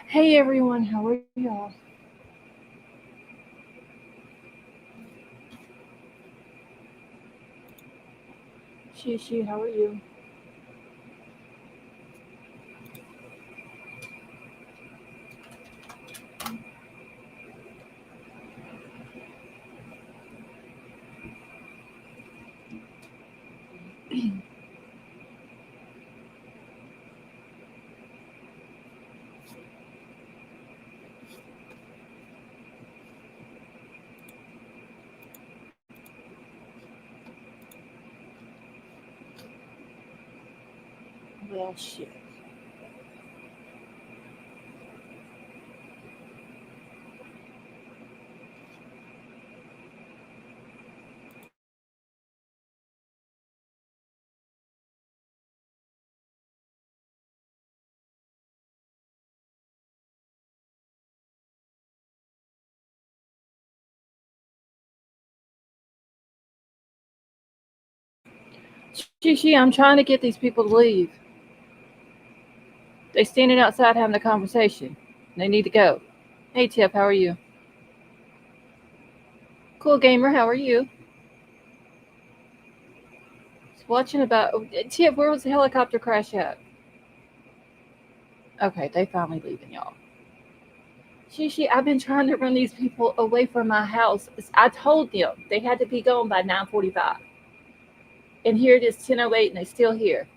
Hey everyone, how are y'all? Shishi, how are you? Well, shit. Shishi, I'm trying to get these people to leave. They standing outside having a conversation. They need to go. Hey Tiff, how are you? Cool gamer, how are you? Watching about Tiff, where was the helicopter crash at? Okay, they finally leaving y'all. Shishi, I've been trying to run these people away from my house. I told them they had to be gone by 9:45. And here it is 10:08 and they still here.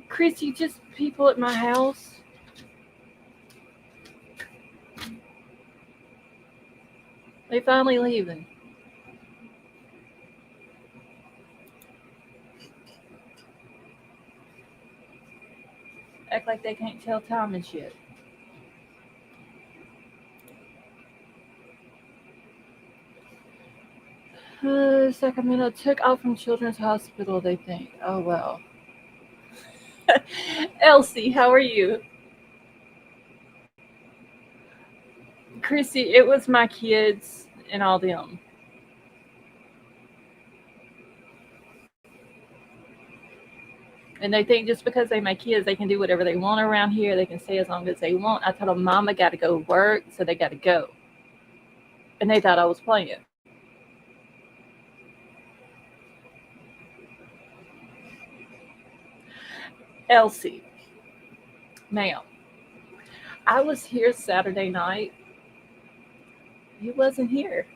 Chrissy, just people at my house. They finally leaving. Act like they can't tell time and shit. Sacramento took out from Children's Hospital, they think. Oh, well. Elsie, how are you? Chrissy, it was my kids and all them. And they think just because they my kids, they can do whatever they want around here. They can stay as long as they want. I told them, Mama got to go work, so they got to go. And they thought I was playing. Elsie, ma'am, I was here Saturday night. You wasn't here.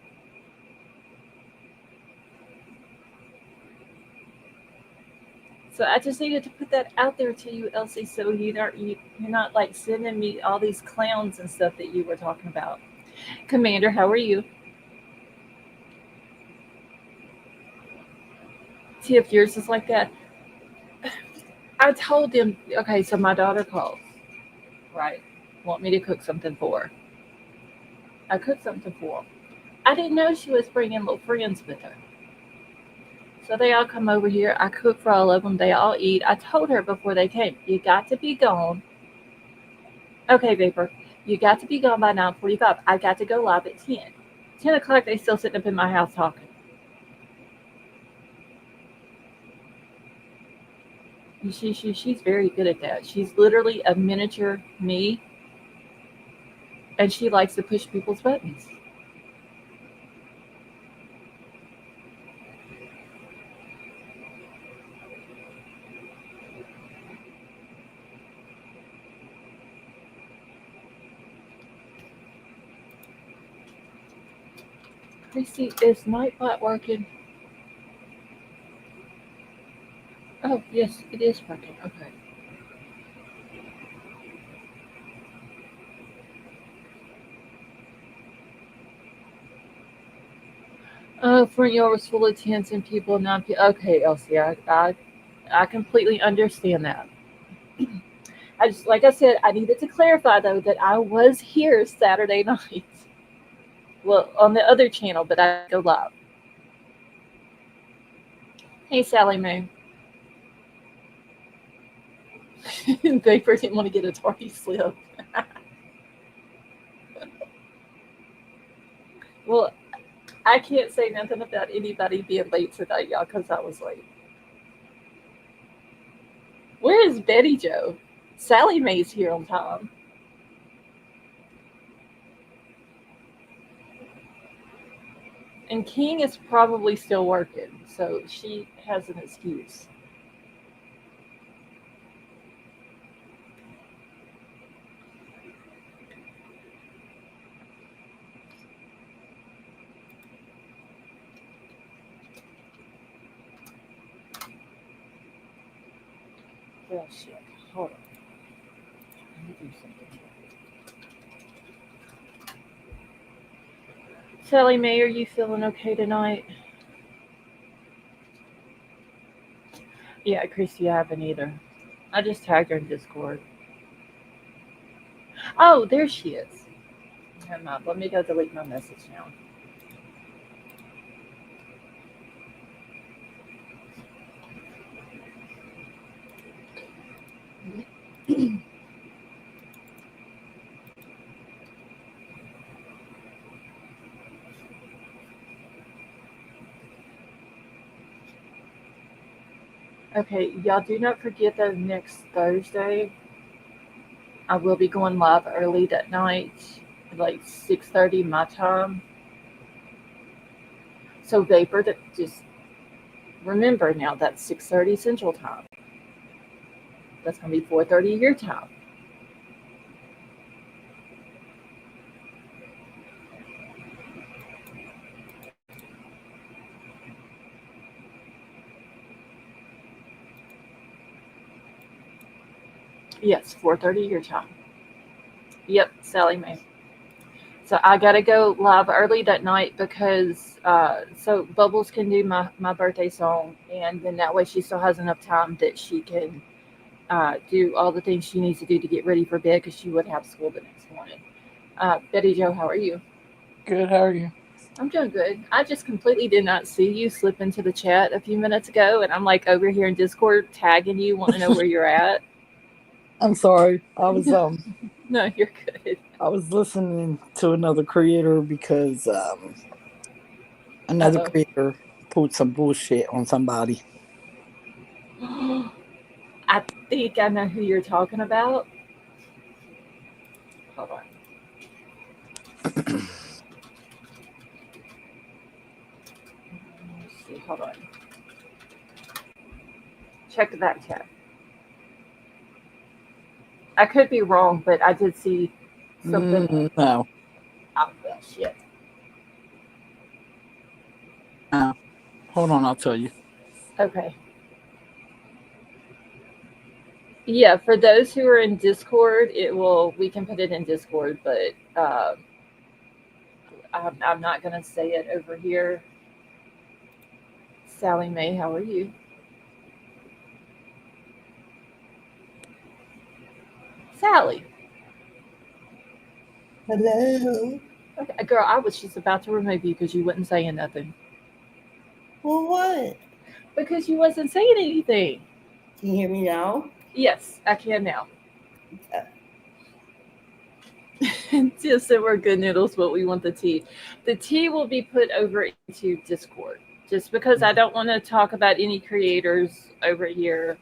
So I just needed to put that out there to you, Elsie, so you're not like sending me all these clowns and stuff that you were talking about. Commander, how are you? See if yours is like that. I told them, okay, so my daughter calls, right? Want me to cook something for her. I cooked something for her. I didn't know she was bringing little friends with her. So they all come over here. I cook for all of them. They all eat. I told her before they came, you got to be gone. Okay, Vapor, you got to be gone by 9:45. I got to go live at 10. 10 o'clock, they still sitting up in my house talking. She's very good at that. She's literally a miniature me, and she likes to push people's buttons. Christy, is Nightbot working? Oh, yes, it is working. Okay. Front yard was full of tents and people not. Okay, Elsie, I completely understand that. I just, like I said, I needed to clarify though that I was here Saturday night. Well, on the other channel, but I go live. Hey, Sally Mae. Vapor didn't want to get a tardy slip. Well, I can't say nothing about anybody being late tonight, y'all, because I was late. Where is Betty Joe? Sally Mae's here on time. And King is probably still working, so she has an excuse. Oh shit. Hold on. Let me do something. Sally Mae, are you feeling okay tonight? Yeah, Christy, I haven't either. I just tagged her in Discord. Oh, there she is. Never mind. Let me go delete my message now. Okay, y'all do not forget that next Thursday I will be going live early that night, like 6:30 my time. So Vapor, that just remember now that's 6:30 Central Time. That's gonna be 4:30 your time. Yes, 4:30 your time. Yep, Sally Mae. So I gotta go live early that night because so Bubbles can do my birthday song, and then that way she still has enough time that she can do all the things she needs to do to get ready for bed because she would have school the next morning. Betty Joe, how are you? Good, how are you? I'm doing good. I just completely did not see you slip into the chat a few minutes ago, and I'm like over here in Discord tagging you, want to know where you're at. I'm sorry. No, you're good. I was listening to another creator because another Uh creator put some bullshit on somebody. oh. I think I know who you're talking about. Hold on. Let's see. Hold on. Check the back chat. I could be wrong, but I did see something. No. Oh, well, shit. Hold on, I'll tell you. Okay. Yeah, for those who are in Discord, it will. We can put it in Discord, but I'm not gonna say it over here. Sally Mae, how are you? Sally. Hello. Okay, girl, I was just about to remove you because you wasn't saying nothing. Well, what? Because you wasn't saying anything. Can you hear me now? Yes, I can now. Okay. Just so we're good noodles, but we want the tea. The tea will be put over into Discord. Just because I don't want to talk about any creators over here,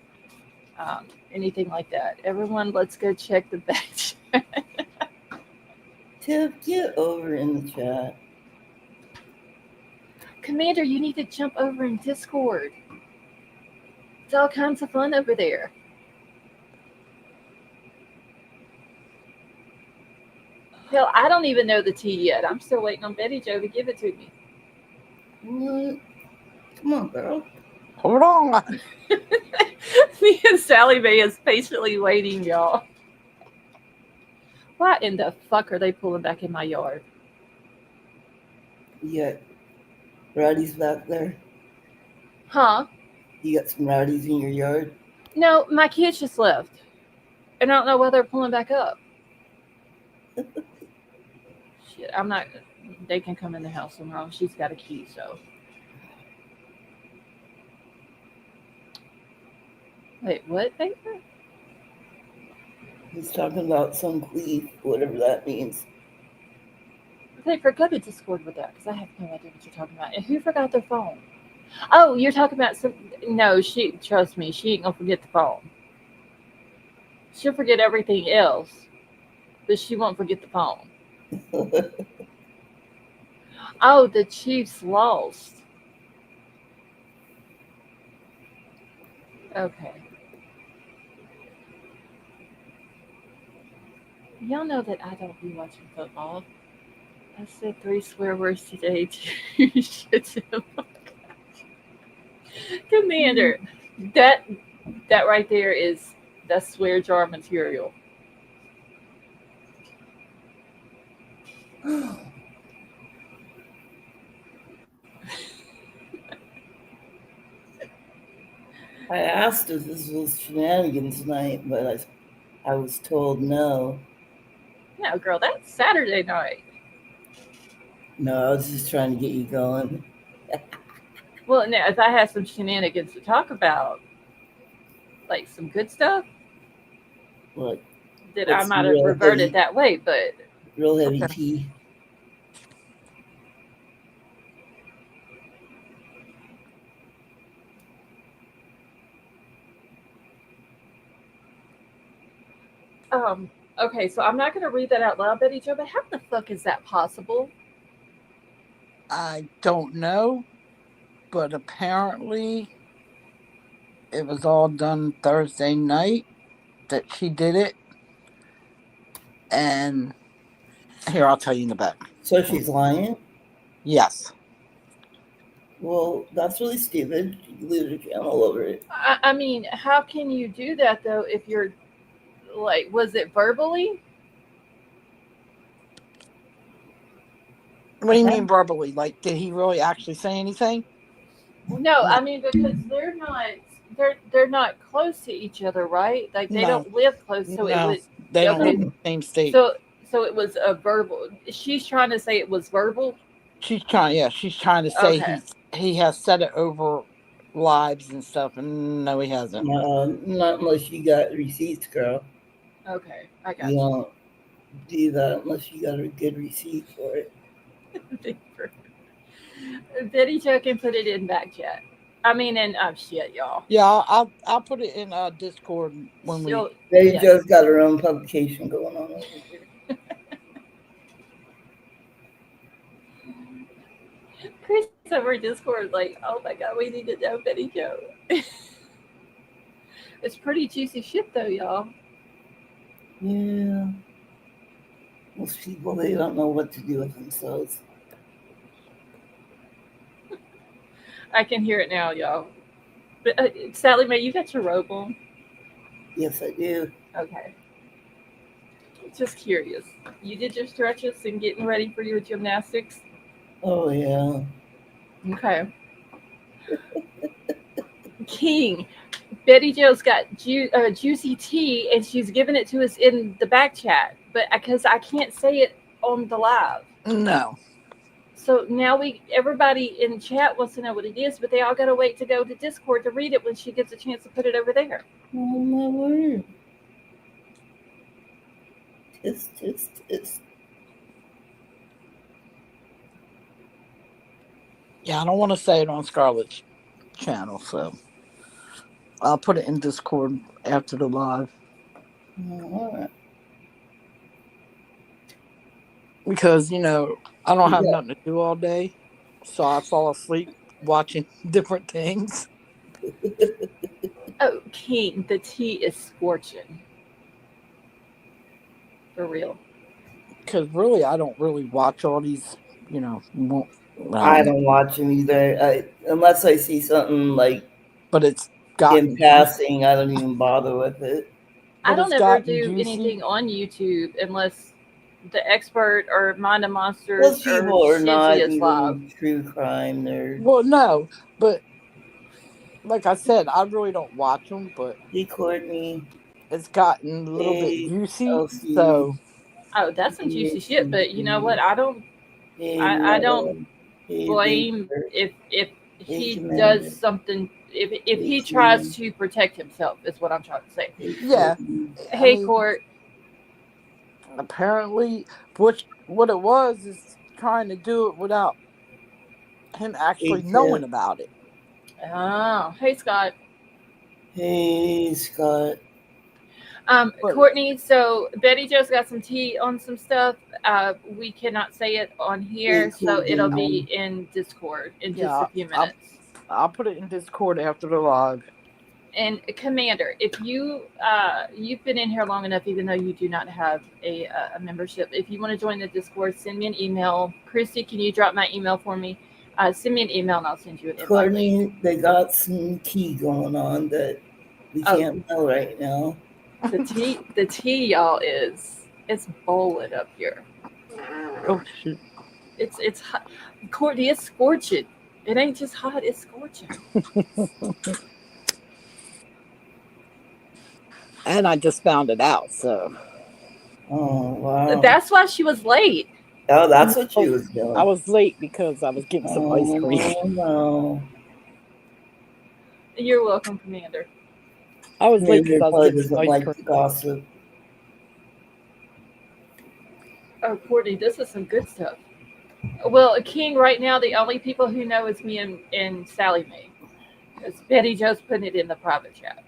anything like that. Everyone, let's go check the batch. Tiff, get over in the chat. Commander, you need to jump over in Discord. It's all kinds of fun over there. Hell, I don't even know the tea yet. I'm still waiting on Betty Joe to give it to me. What? Come on, girl. Hold on. Me and Sally Mae is patiently waiting, y'all. Why in the fuck are they pulling back in my yard? You got rowdies back there? Huh? You got some rowdies in your yard? No, my kids just left. And I don't know why they're pulling back up. Shit, I'm not. They can come in the house tomorrow. She's got a key, so. Wait, what, Paper? He's talking about some queef, whatever that means. Paper, go to Discord with that, because I have no idea what you're talking about. And who forgot their phone? Oh, you're talking about some. No, trust me, she ain't gonna forget the phone. She'll forget everything else, but she won't forget the phone. Oh, the Chiefs lost. Okay. Y'all know that I don't be watching football. I said 3 swear words today. Shit. Commander, that that right there is that's swear jar material. I asked if this was shenanigans tonight, but I was told no. No, girl, that's Saturday night. No, I was just trying to get you going. Well, now if I had some shenanigans to talk about, like some good stuff, Look, then I it's might have reverted heavy, that way. But real heavy okay. tea. Okay, so I'm not gonna read that out loud, Betty Joe, but how the fuck is that possible? I don't know, but apparently it was all done Thursday night that she did it. And here, I'll tell you in the back. So she's lying? Yes. Well, that's really stupid. You can lose your channel over it. I mean, how can you do that though if you're like, was it verbally? What do you mean verbally? Like, did he really actually say anything? No, No. I mean because they're not close to each other, right? Like they No. don't live close, so it No. would They don't live okay. in the same state. So it was a verbal. She's trying to say it was verbal. She's trying to say Okay, he has said it over lives and stuff, and no, he hasn't. Not unless you got receipts, girl. okay, I got You don't do that unless you got a good receipt for it. you. Betty Joe can put it in back chat. I mean, in shit, y'all. Yeah, I'll put it in Discord when we. She'll, They yes. just got her own publication going on over here. Chris over Discord, like, oh my god, we need to know Betty Joe. It's pretty juicy shit though, y'all. Yeah. Most people, they don't know what to do with themselves. I can hear it now, y'all. But Sally Mae, you got your robe on? Yes, I do. Okay. Just curious. You did your stretches and getting ready for your gymnastics? Oh, yeah. Okay. King, Betty Jo's got juicy tea, and she's giving it to us in the back chat, but because I can't say it on the live. No. So now everybody in chat wants to know what it is, but they all got to wait to go to Discord to read it when she gets a chance to put it over there. Oh, my word. It's. Yeah, I don't want to say it on Scarlett's channel, so I'll put it in Discord after the live. All right. Because, I don't have nothing to do all day, so I fall asleep watching different things. Oh, King, the tea is scorching. For real. Because really, I don't really watch all these, I don't watch them either. Unless I see something like but it's gotten in passing, I don't even bother with it. I But don't it's ever gotten do juicy. anything on YouTube unless the expert or Mind of Monsters Most or people are not Shizzy is live. even true crime. They're Well, no, but like I said, I really don't watch them, but Hey, Courtney. it's gotten a little bit Hey, juicy. Elsie. So Oh, that's some juicy shit. But you know what? Hey, I don't Madam. Hey, blame Baker. if Hey, he Commander. does something. If Hey, he Commander. tries to protect himself, is what I'm trying to say. Hey, yeah, Courtney. Hey, Court. apparently, what it was is trying to do it without him actually Hey, knowing Tiff. about it. Oh, hey, Scott. Hey, Scott. But Courtney, so Betty Jo's got some tea on some stuff. We cannot say it on here, so it'll be in Discord in just yeah, a few minutes. I'll put it in Discord after the live. And Commander, if you've been in here long enough, even though you do not have a membership, if you want to join the Discord, send me an email. Christy, can you drop my email for me? Send me an email and I'll send you an invite. Courtney, they got some tea going on that we Oh. can't know right now. The tea, y'all, it's bowling up here. Oh shoot! It's hot. Courtney, it's scorching. It ain't just hot; it's scorching. And I just found it out, so. Oh, wow. That's why she was late. Oh, that's what she was doing. I was late because I was getting some ice cream. Oh, no. You're welcome, Commander. I was late because I was Probably getting some doesn't ice like cream. to gossip. Oh, Courtney, this is some good stuff. Well, King, right now, the only people who know is me and Sally Mae. Because Betty Jo's putting it in the private chat.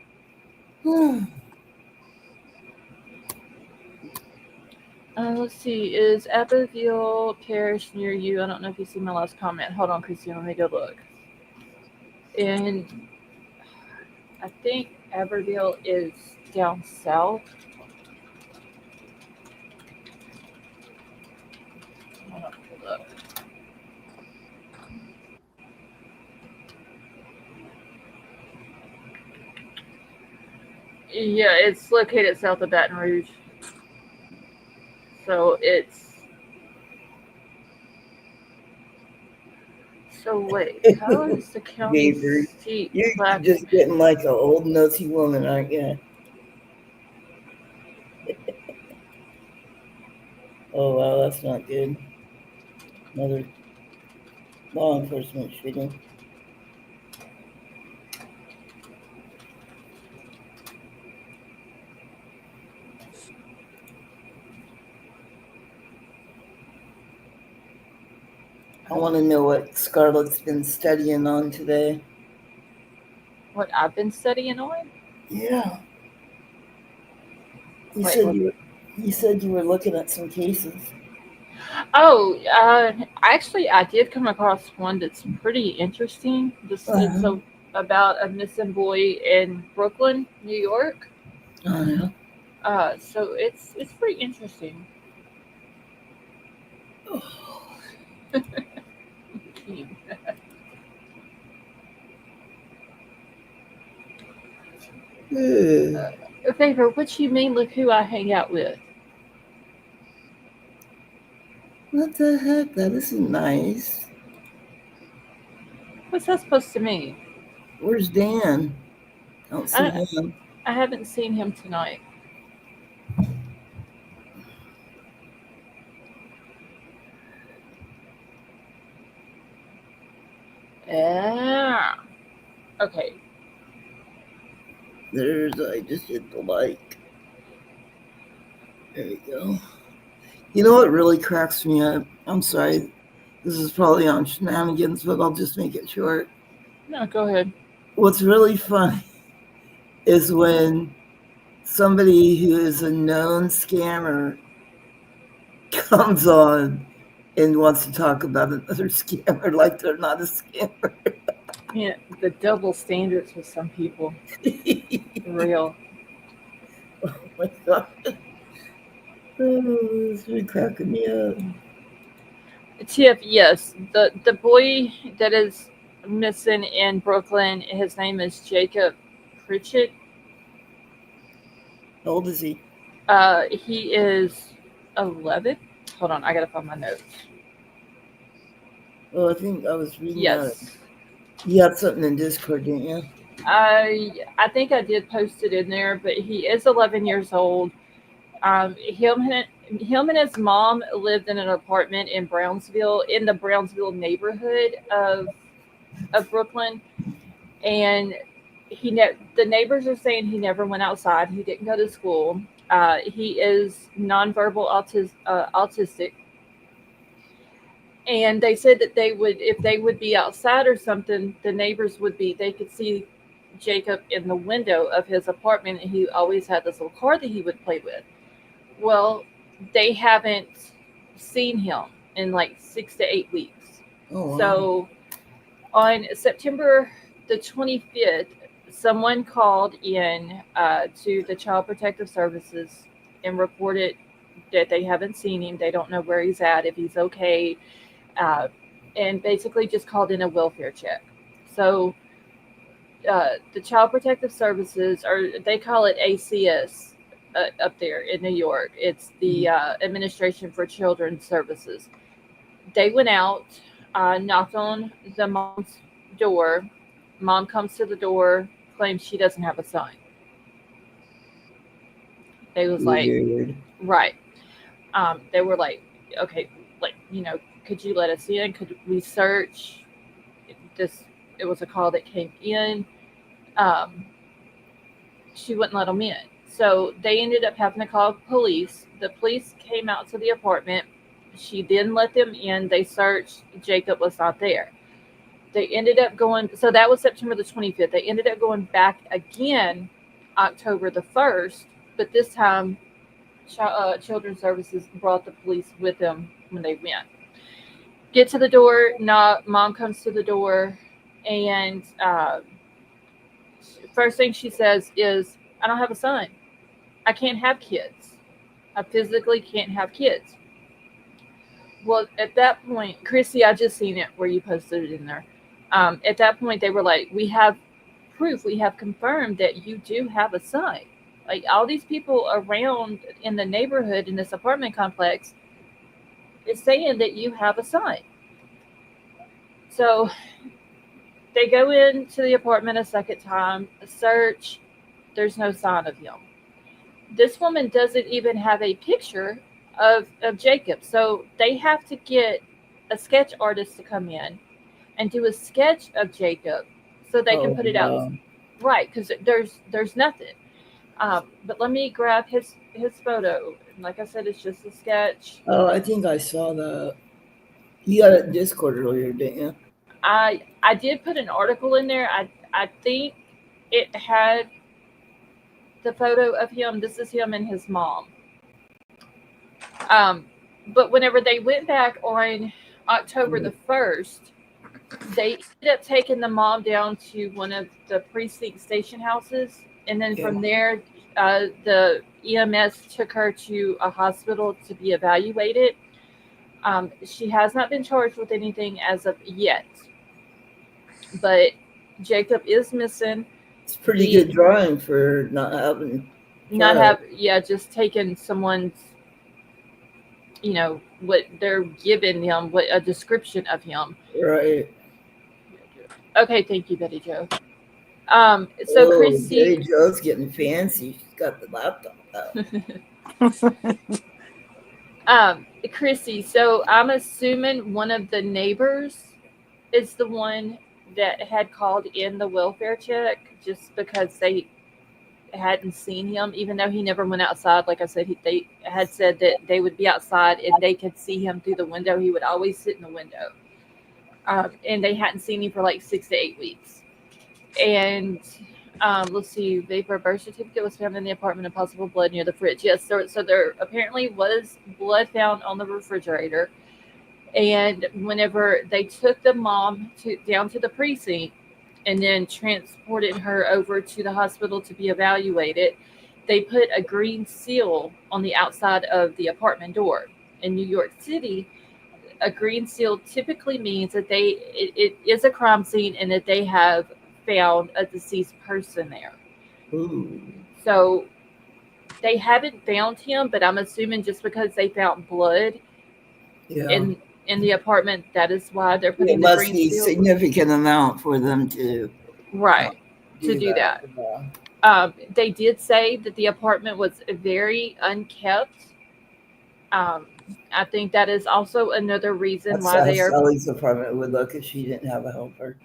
Let's see. Is Abbeville Parish near you? I don't know if you see my last comment. Hold on, Christine. Let me go look. And I think Abbeville is down south. Hold on, look. Yeah, it's located south of Baton Rouge. So it's. So wait, how is the county Gabriel, seat? you're just getting like an old nosy woman, aren't you? Oh, wow, that's not good. Another law enforcement shooting. I want to know what Scarlett's been studying on today. What I've been studying on? Yeah. You said you were looking at some cases. Oh, actually, I did come across one that's pretty interesting. It's about a missing boy in Brooklyn, New York. Oh, yeah. So it's pretty interesting. Favor, what you mean? Look who I hang out with. What the heck? That isn't nice. What's that supposed to mean? Where's Dan? I don't see him. I haven't seen him tonight. Yeah. Okay. I just hit the like. There you go. You know what really cracks me up? I'm sorry. This is probably on shenanigans, but I'll just make it short. No, go ahead. What's really funny is when somebody who is a known scammer comes on and wants to talk about another scammer like they're not a scammer. Yeah, the double standards with some people. Real. Oh my God. Oh, it's really cracking me up. Tiff, yes. The boy that is missing in Brooklyn, his name is Jacob Pritchett. How old is he? He is 11. Hold on, I gotta find my notes. Oh, I think I was reading Yes. that. You had something in Discord, didn't you? I think I did post it in there, but he is 11 years old. Him and his mom lived in an apartment in Brownsville, in the Brownsville neighborhood of Brooklyn, and the neighbors are saying he never went outside. He didn't go to school. He is nonverbal autistic. And they said that if they would be outside or something, the neighbors they could see Jacob in the window of his apartment, and he always had this little car that he would play with. Well, they haven't seen him in like 6 to 8 weeks. Oh, wow. So on September the 25th, someone called in to the Child Protective Services and reported that they haven't seen him. They don't know where he's at, if he's okay, uh, and basically just called in a welfare check. So the Child Protective Services, or they call it ACS up there in New York. It's the Administration for Children's Services. They went out, knocked on the mom's door. Mom comes to the door, claims she doesn't have a son. They was like, Weird. right. They were like, okay, like, could you let us in? Could we search this? It was a call that came in. She wouldn't let them in. So they ended up having to call police. The police came out to the apartment. She then let them in. They searched. Jacob was not there. They ended up going, so that was September the 25th. They ended up going back again October the 1st, but this time Children's Services brought the police with them when they went. Get to the door, knock, mom comes to the door, and first thing she says is, I don't have a son. I can't have kids. I physically can't have kids. Well, at that point, Chrissy, I just seen it where you posted it in there. At that point, they were like, we have proof. We have confirmed that you do have a son. Like, all these people around in the neighborhood in this apartment complex is saying that you have a son. So they go into the apartment a second time, search. There's no sign of him. This woman doesn't even have a picture of Jacob. So they have to get a sketch artist to come in and do a sketch of Jacob so they can put it out. Right, because there's nothing. But let me grab his photo. Like I said, it's just a sketch. Oh, I think I saw that. You got it in Discord earlier, didn't you? I did put an article in there. I think it had the photo of him. This is him and his mom. But whenever they went back on October the 1st, they ended up taking the mom down to one of the precinct station houses. And then from there, the EMS took her to a hospital to be evaluated. She has not been charged with anything as of yet. But Jacob is missing. It's pretty good drawing for not having. Just taking someone's, what they're giving him, what a description of him. Right. Okay, thank you, Betty Jo. So Chrissy, Betty Jo's getting fancy. She's got the laptop out. Chrissy, so I'm assuming one of the neighbors is the one that had called in the welfare check just because they hadn't seen him, even though he never went outside. Like I said, they had said that they would be outside and they could see him through the window. He would always sit in the window. And they hadn't seen him for like 6 to 8 weeks. And let's see, vapor birth certificate was found in the apartment and possible blood near the fridge. Yes, so there apparently was blood found on the refrigerator. And whenever they took the mom down to the precinct and then transported her over to the hospital to be evaluated, they put a green seal on the outside of the apartment door. In New York City, a green seal typically means that it is a crime scene and that they have found a deceased person there. Ooh. So they haven't found him, but I'm assuming just because they found blood in the apartment, that is why they're putting the green seal. It must be a significant amount for them to do that. They did say that the apartment was very unkept. I think that is also another reason why they are. Sally's apartment would look if she didn't have a helper.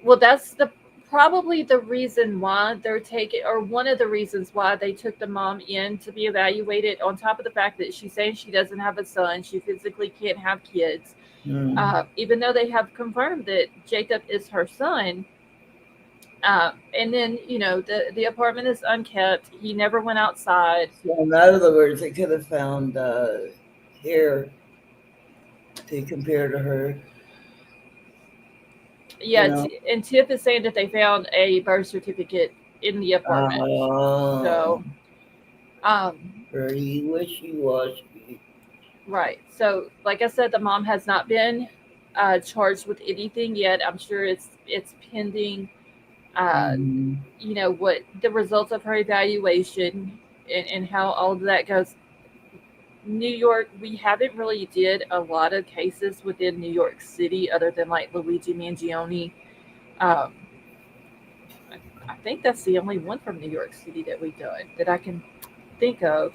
Well, that's probably the reason why they're taking, or one of the reasons why they took the mom in to be evaluated, on top of the fact that she's saying she doesn't have a son, she physically can't have kids. Even though they have confirmed that Jacob is her son, And then, the apartment is unkept. He never went outside. So in other words, they could have found hair to compare to her. Yeah, know. and Tiff is saying that they found a birth certificate in the apartment. So, very wishy-washy. right. So, like I said, the mom has not been charged with anything yet. I'm sure it's pending. What the results of her evaluation and how all of that goes. New York, we haven't really did a lot of cases within New York City other than like Luigi Mangione. Um, I think that's the only one from New York City that we've done that I can think of.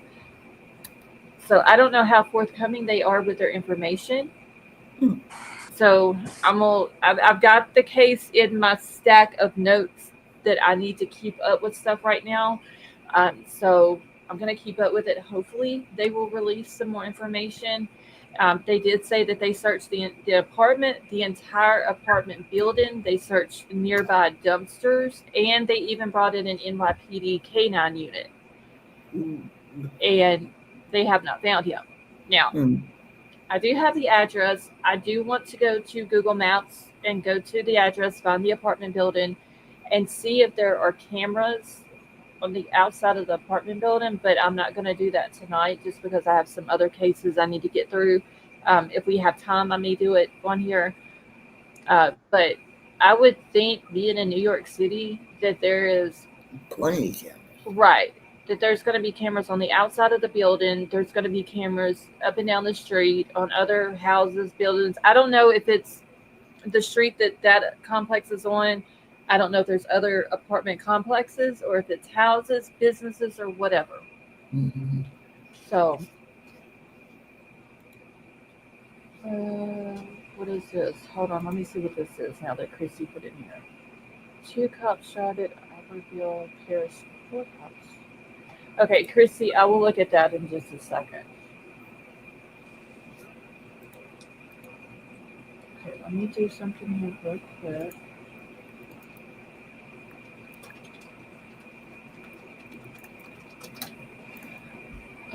So I don't know how forthcoming they are with their information. So I've got the case in my stack of notes that I need to keep up with stuff right now. So I'm going to keep up with it. Hopefully they will release some more information. They did say that they searched the apartment, the entire apartment building. They searched nearby dumpsters, and they even brought in an NYPD K9 unit. And they have not found him. Now, I do have the address. I do want to go to Google Maps and go to the address, find the apartment building, and see if there are cameras on the outside of the apartment building. But I'm not going to do that tonight just because I have some other cases I need to get through. If we have time, I may do it on here. But I would think, being in New York City, that there is plenty of cameras. Right. That there's going to be cameras on the outside of the building. There's going to be cameras up and down the street on other houses, buildings. I don't know if it's the street that complex is on. I don't know if there's other apartment complexes or if it's houses, businesses, or whatever. Mm-hmm. So, what is this? Hold on. Let me see what this is now that Chrissy put in here. 2 cops shot at Aberville Parish Courthouse. Okay, Chrissy, I will look at that in just a second. Okay, let me do something here real quick.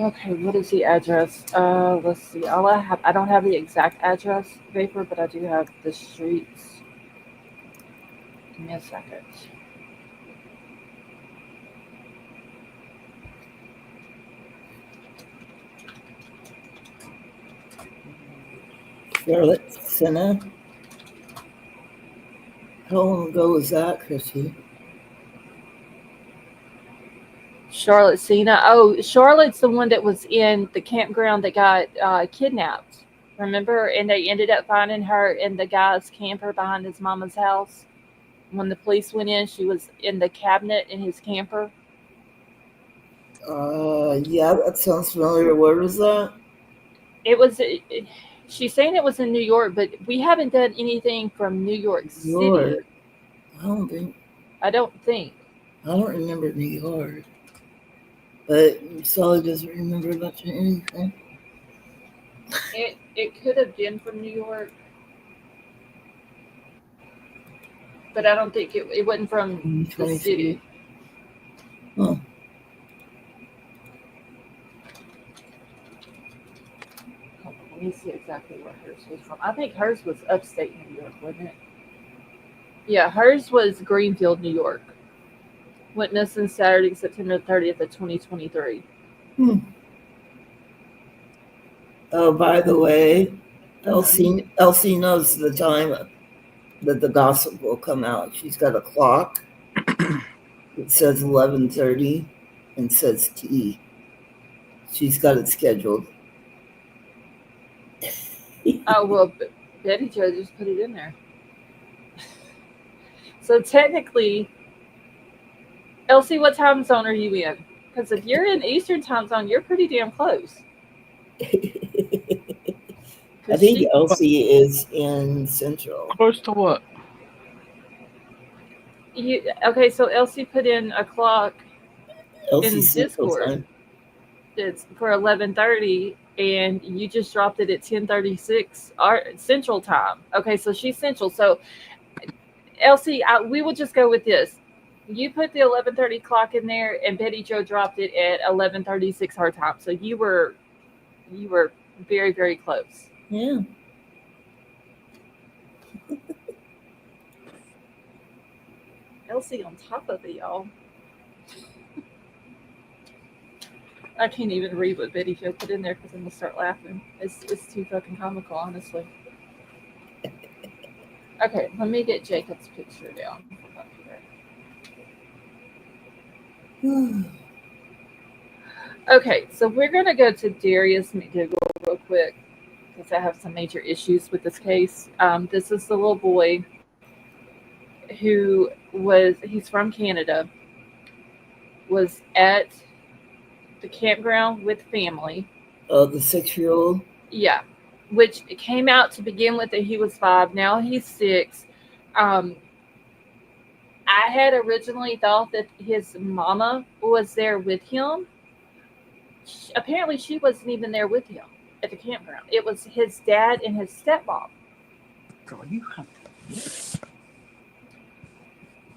Okay, what is the address? Let's see. I don't have the exact address paper, but I do have the streets. Give me a second. Charlotte Senna. How long ago was that, Chrissy? Charlotte Cena. Oh, Charlotte's the one that was in the campground that got kidnapped. Remember? And they ended up finding her in the guy's camper behind his mama's house. When the police went in, she was in the cabinet in his camper. Yeah, that sounds familiar. Where was that? It was. She's saying it was in New York, but we haven't done anything from New York City. York. I don't think. I don't remember New York. But Sally doesn't remember much of anything. It could have been from New York, but I don't think it wasn't from the city. Huh. Let me see exactly where hers was from. I think hers was upstate New York, wasn't it? Yeah, hers was Greenfield, New York. Went missing Saturday, September 30th of 2023. Oh, by the way, Elsie knows the time that the gossip will come out. She's got a clock. It says 11:30 and says T. She's got it scheduled. Oh, well, Betty Jo just put it in there. So technically, Elsie, what time zone are you in? Because if you're in Eastern time zone, you're pretty damn close. I think Elsie is in Central. Close to what? Okay, so Elsie put in a clock Elsie's in Discord. It's for 11:30, and you just dropped it at 10:36 Central time. Okay, so she's Central. So Elsie, we will just go with this. You put the 11:30 clock in there, and Betty Joe dropped it at 11:36 her time. So you were very, very close. Yeah. Elsie on top of it, y'all. I can't even read what Betty Joe put in there because I'm gonna start laughing. It's too fucking comical, honestly. Okay, let me get Jacob's picture down up here. Okay, so we're gonna go to Darius McDougal real quick because I have some major issues with this case. This is the little boy he's from Canada, was at the campground with family. Oh, the 6-year-old? Yeah, which came out to begin with that he was 5. Now he's 6. I had originally thought that his mama was there with him. Apparently, she wasn't even there with him at the campground. It was his dad and his stepmom. Girl, you have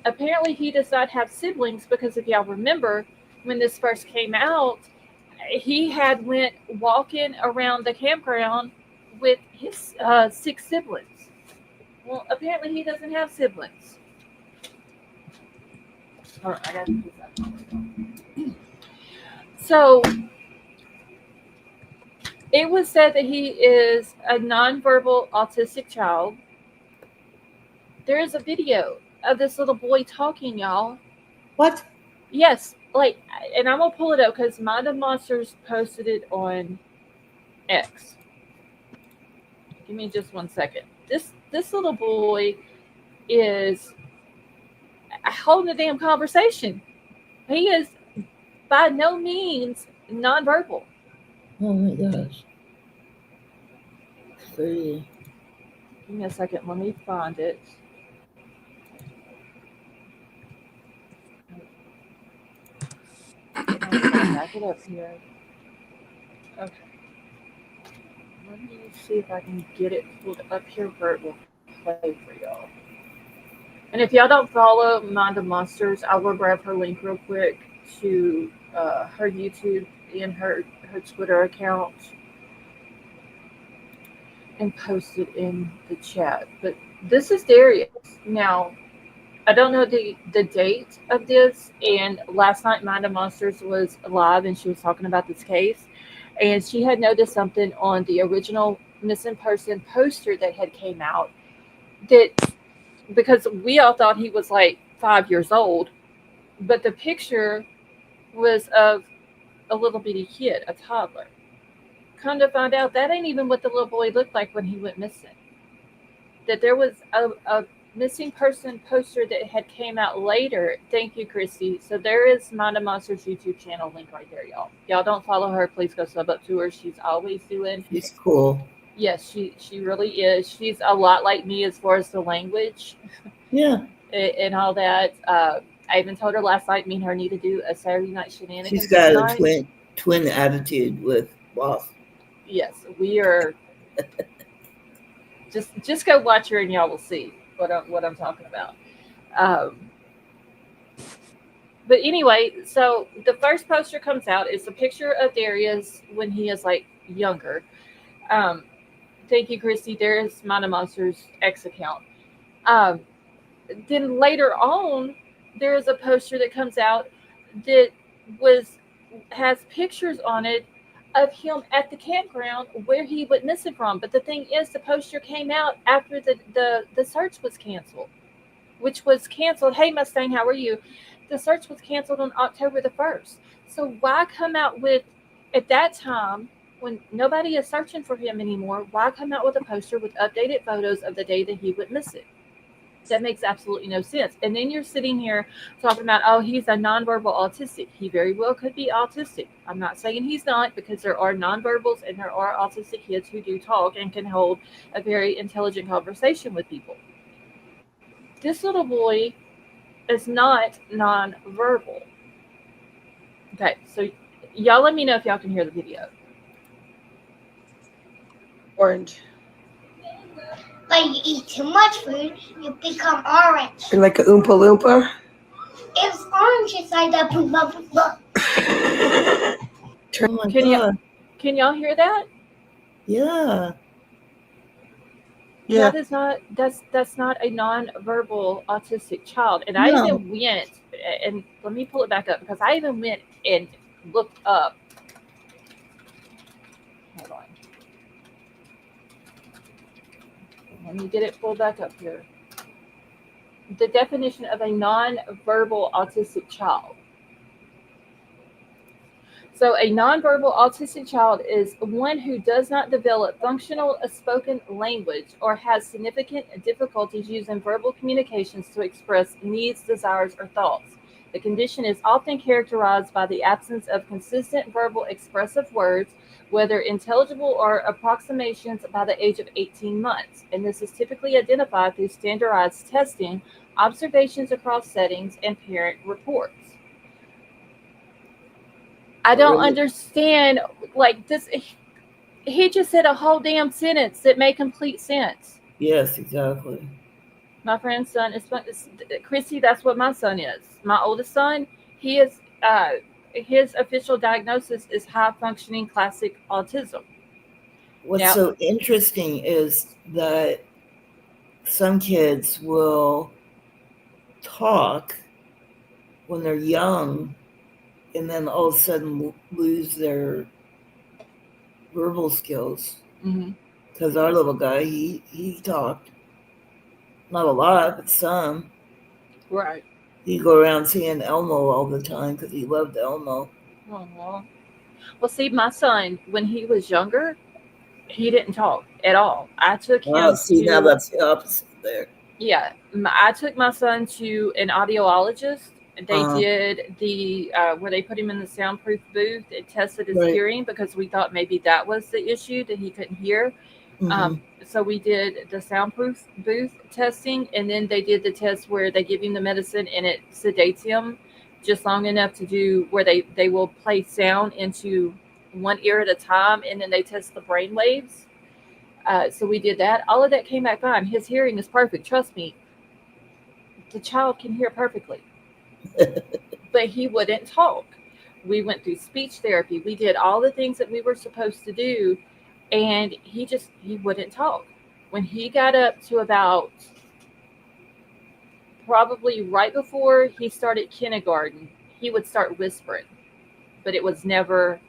Apparently, he does not have siblings because if y'all remember, when this first came out, he had went walking around the campground with his 6 siblings. Well, apparently he doesn't have siblings. All right, I gotta put that. So it was said that he is a nonverbal autistic child. There is a video of this little boy talking, y'all. What? Yes, like, and I'm gonna pull it up because Mind of Monsters posted it on X. Give me just 1 second. This little boy is holding a damn conversation. He is by no means nonverbal. Oh my gosh. Pretty. Give me a second. Let me find it. Back it up here. Okay. Let me see if I can get it pulled up here where it will play for y'all. And if y'all don't follow Mind of Monsters, I will grab her link real quick to her YouTube and her Twitter account and post it in the chat. But this is Darius. Now, I don't know the date of this, and last night Mind of Monsters was live and she was talking about this case, and she had noticed something on the original missing person poster that had came out, that because we all thought he was like 5 years old, but the picture was of a little bitty kid, a toddler. Come to find out, that ain't even what the little boy looked like when he went missing. That there was a missing person poster that had came out later. Thank you, Christy. So there is Mind of Monsters YouTube channel link right there, y'all. Y'all don't follow her, please go sub up to her. She's always doing. She's cool. Yes, she really is. She's a lot like me as far as the language. Yeah. And all that. I even told her last night me and her need to do a Saturday night shenanigans. She's got a twin attitude with Boss. Yes, we are. just go watch her and y'all will see what I'm talking about. But anyway, so the first poster comes out. It's a picture of Darius when he is like younger. Thank you, Christy. Darius Mind of Monsters X account. Then later on, there is a poster that comes out that has pictures on it of him at the campground where he went missing from. But the thing is, the poster came out after the search was canceled, which was canceled. Hey, Mustang, how are you? The search was canceled on October the 1st. So why come out with, at that time, when nobody is searching for him anymore, why come out with a poster with updated photos of the day that he went missing? That makes absolutely no sense. And then you're sitting here talking about, oh, he's a nonverbal autistic. He very well could be autistic. I'm not saying he's not, because there are nonverbals and there are autistic kids who do talk and can hold a very intelligent conversation with people. This little boy is not nonverbal. Okay, so y'all let me know if y'all can hear the video. orange. Like you eat too much food, you become orange. And like a Oompa Loompa? It's orange inside that poop bubble. Oh my Can you- God. Can y'all hear that? Yeah. Yeah. That is not that's not a non-verbal autistic child. And I No. even went and let me pull it back up because I even went and looked up. Hold on. Let me get it pulled back up here. The definition of a non-verbal autistic child. So, a nonverbal autistic child is one who does not develop functional spoken language or has significant difficulties using verbal communications to express needs, desires, or thoughts. The condition is often characterized by the absence of consistent verbal expressive words, whether intelligible or approximations, by the age of 18 months. And this is typically identified through standardized testing, observations across settings, and parent reports. I don't Really? understand. Like this, he just said a whole damn sentence that made complete sense. Yes, exactly. My friend's son is Chrissy. That's what my son is. My oldest son. He is. His official diagnosis is high functioning classic autism. What's Now- so interesting is that some kids will talk when they're young and then all of a sudden lose their verbal skills. Mm-hmm. Because our little guy, he talked. Not a lot, but some. Right. He'd go around saying Elmo all the time because he loved Elmo. Oh, well, see, my son, when he was younger, he didn't talk at all. I took him. Oh, see, now to- that's the opposite there. Yeah, I took my son to an audiologist. They Uh-huh. did the where they put him in the soundproof booth. It tested his Right. hearing because we thought maybe that was the issue, that he couldn't hear. Mhm. So we did the soundproof booth testing, and then they did the test where they give him the medicine and it sedates him just long enough to do where they will play sound into one ear at a time, and then they test the brain waves. So we did that. All of that came back fine. His hearing is perfect. Trust me, the child can hear perfectly, but he wouldn't talk. We went through speech therapy. We did all the things that we were supposed to do, and he wouldn't talk. When he got up to about probably right before he started kindergarten, he would start whispering, but it was never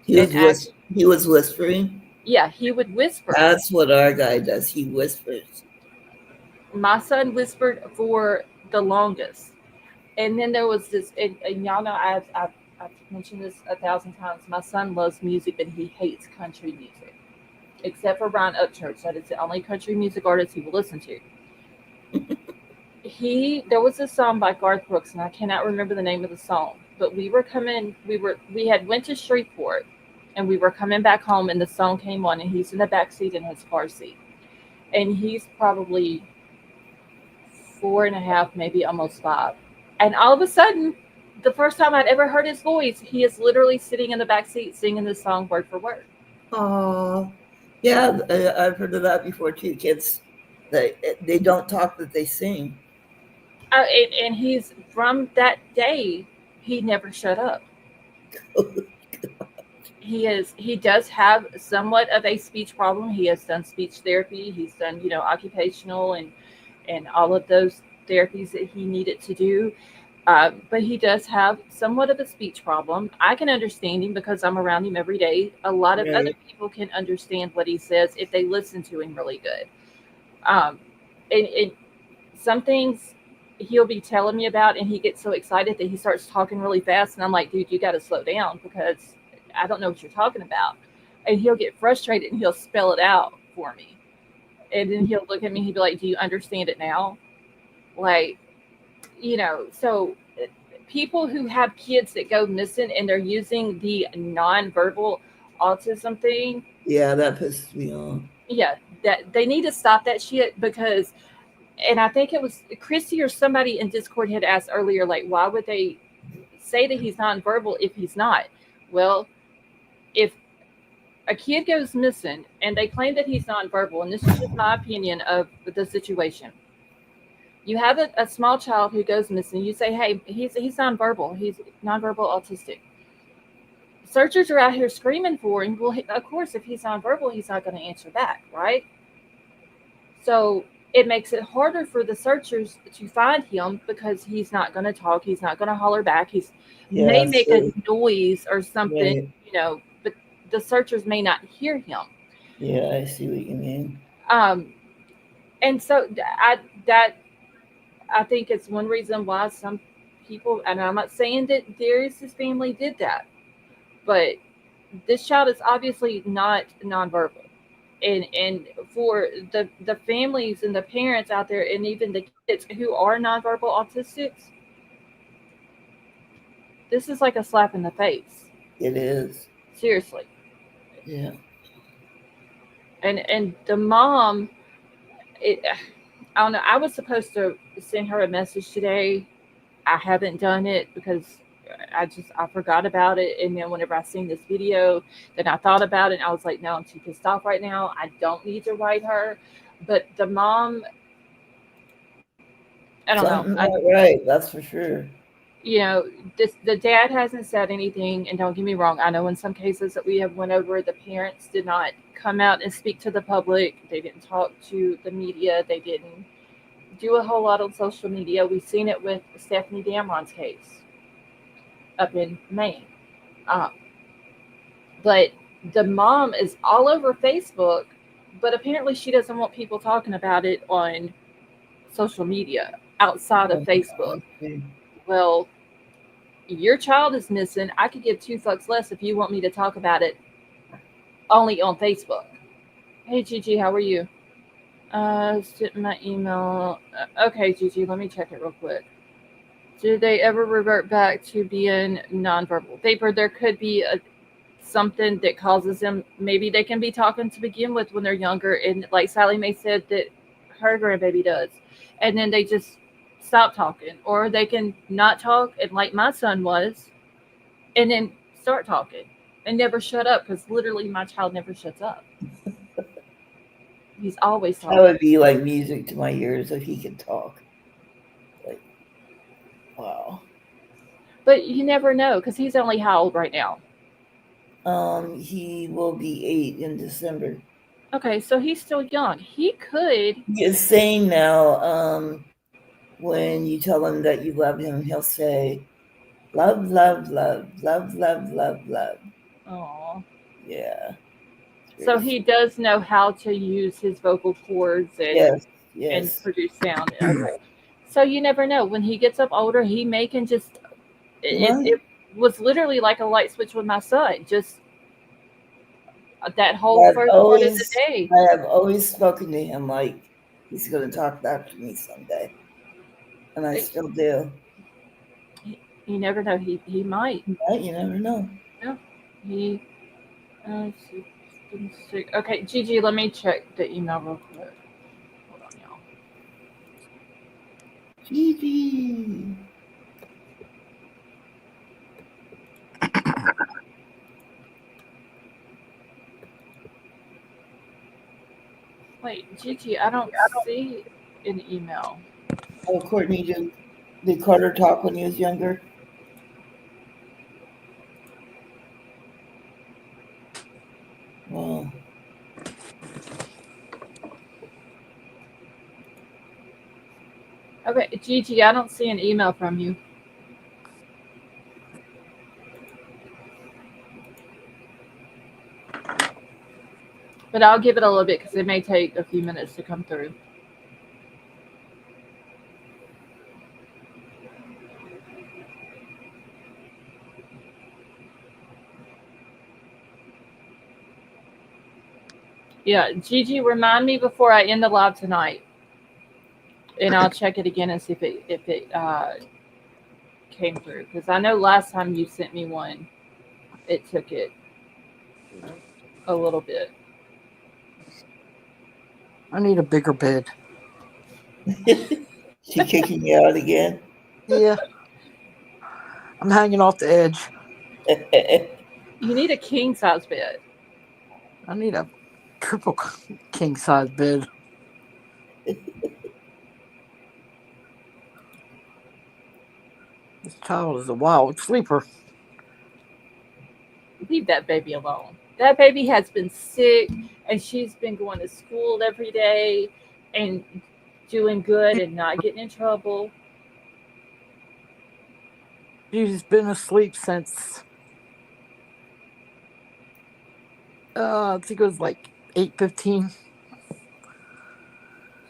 He an was act. he was whispering. Yeah, he would whisper. That's what our guy does. He whispers. My son whispered for the longest. And then there was this, and y'all know I've mentioned this 1,000 times. My son loves music, but he hates country music, except for Brian Upchurch. That is the only country music artist he will listen to. There was a song by Garth Brooks, and I cannot remember the name of the song. But we had went to Shreveport, and we were coming back home, and the song came on, and he's in the back seat in his car seat, and he's probably 4.5, maybe almost 5. And all of a sudden, the first time I'd ever heard his voice, he is literally sitting in the back seat singing this song word for word. Oh, yeah, I've heard of that before too. Kids, they don't talk, but they sing. And he's from that day, he never shut up. He does have somewhat of a speech problem. He has done speech therapy. He's done, occupational and all of those therapies that he needed to do. But he does have somewhat of a speech problem. I can understand him because I'm around him every day. A lot of other Right. people can understand what he says if they listen to him really good. And some things he'll be telling me about, and he gets so excited that he starts talking really fast. And I'm like, dude, you got to slow down because I don't know what you're talking about. And he'll get frustrated and he'll spell it out for me. And then he'll look at me, he'd be like, do you understand it now? Like, so people who have kids that go missing and they're using the nonverbal autism thing, Yeah, that pisses me off. yeah, that they need to stop that shit because, and I think it was Christy or somebody in Discord had asked earlier, like, why would they say that he's nonverbal if he's not? Well, if a kid goes missing and they claim that he's nonverbal, and this is just my opinion of the situation, You have a small child who goes missing. You say, "Hey, he's nonverbal. He's nonverbal autistic." Searchers are out here screaming for him. Well, of course, if he's nonverbal, he's not going to answer back, right? So it makes it harder for the searchers to find him because he's not going to talk. He's not going to holler back. He's may make a noise or something, Right. but the searchers may not hear him. Yeah, I see what you mean. And so I think it's one reason why some people, and I'm not saying that Darius's family did that, but this child is obviously not nonverbal. And for the families and the parents out there, and even the kids who are nonverbal autistics, this is like a slap in the face. It is. Seriously. Yeah. And the mom, I don't know. I was supposed to send her a message today. I haven't done it because I forgot about it. And then whenever I seen this video, then I thought about it and I was like, no, I'm too pissed off right now. I don't need to write her. But the mom, I don't Something know. not right, that's for sure. The dad hasn't said anything, and don't get me wrong, I know in some cases that we have went over, the parents did not come out and speak to the public. They didn't talk to the media. They didn't do a whole lot on social media. We've seen it with Stephanie Damron's case up in Maine. But the mom is all over Facebook, but apparently she doesn't want people talking about it on social media outside of Facebook. Well, your child is missing. I could give two fucks less if you want me to talk about it only on Facebook. Hey, Gigi, how are you? Sent my email. Okay, Gigi, let me check it real quick. Did they ever revert back to being nonverbal? Vapor, there could be something that causes them. Maybe they can be talking to begin with when they're younger, and like Sally Mae said that her grandbaby does, and then they just stop talking, or they can not talk, and like my son was, and then start talking and never shut up, because literally my child never shuts up. He's always talking. That would be like music to my ears if he could talk. Like, wow. But you never know, because he's only how old right now? He will be 8 in December. Okay, so he's still young. He could. He is saying now, when you tell him that you love him, he'll say, love, love, love, love, love, love, love. Aww. Yeah. So he does know how to use his vocal cords and produce sound. Okay. So you never know. When he gets up older, he may can just. It was literally like a light switch with my son. Just that whole first part of the day. I have always spoken to him like he's going to talk back to me someday. And I still do. You never know. He might. Right? You never know. Yeah. Okay, Gigi, let me check the email real quick. Hold on, y'all. Gigi. Wait, Gigi, I don't see an email. Oh, Courtney, did Carter talk when he was younger? Well, okay, Gigi, I don't see an email from you. But I'll give it a little bit because it may take a few minutes to come through. Yeah, Gigi, remind me before I end the live tonight, and I'll check it again and see if it came through. Because I know last time you sent me one, it took it a little bit. I need a bigger bed. She kicking you out again? Yeah. I'm hanging off the edge. You need a king size bed. I need a triple king size bed. child is a wild sleeper. Leave that baby alone. That baby has been sick, and she's been going to school every day and doing good and not getting in trouble. She's been asleep since I think it was like 8:15.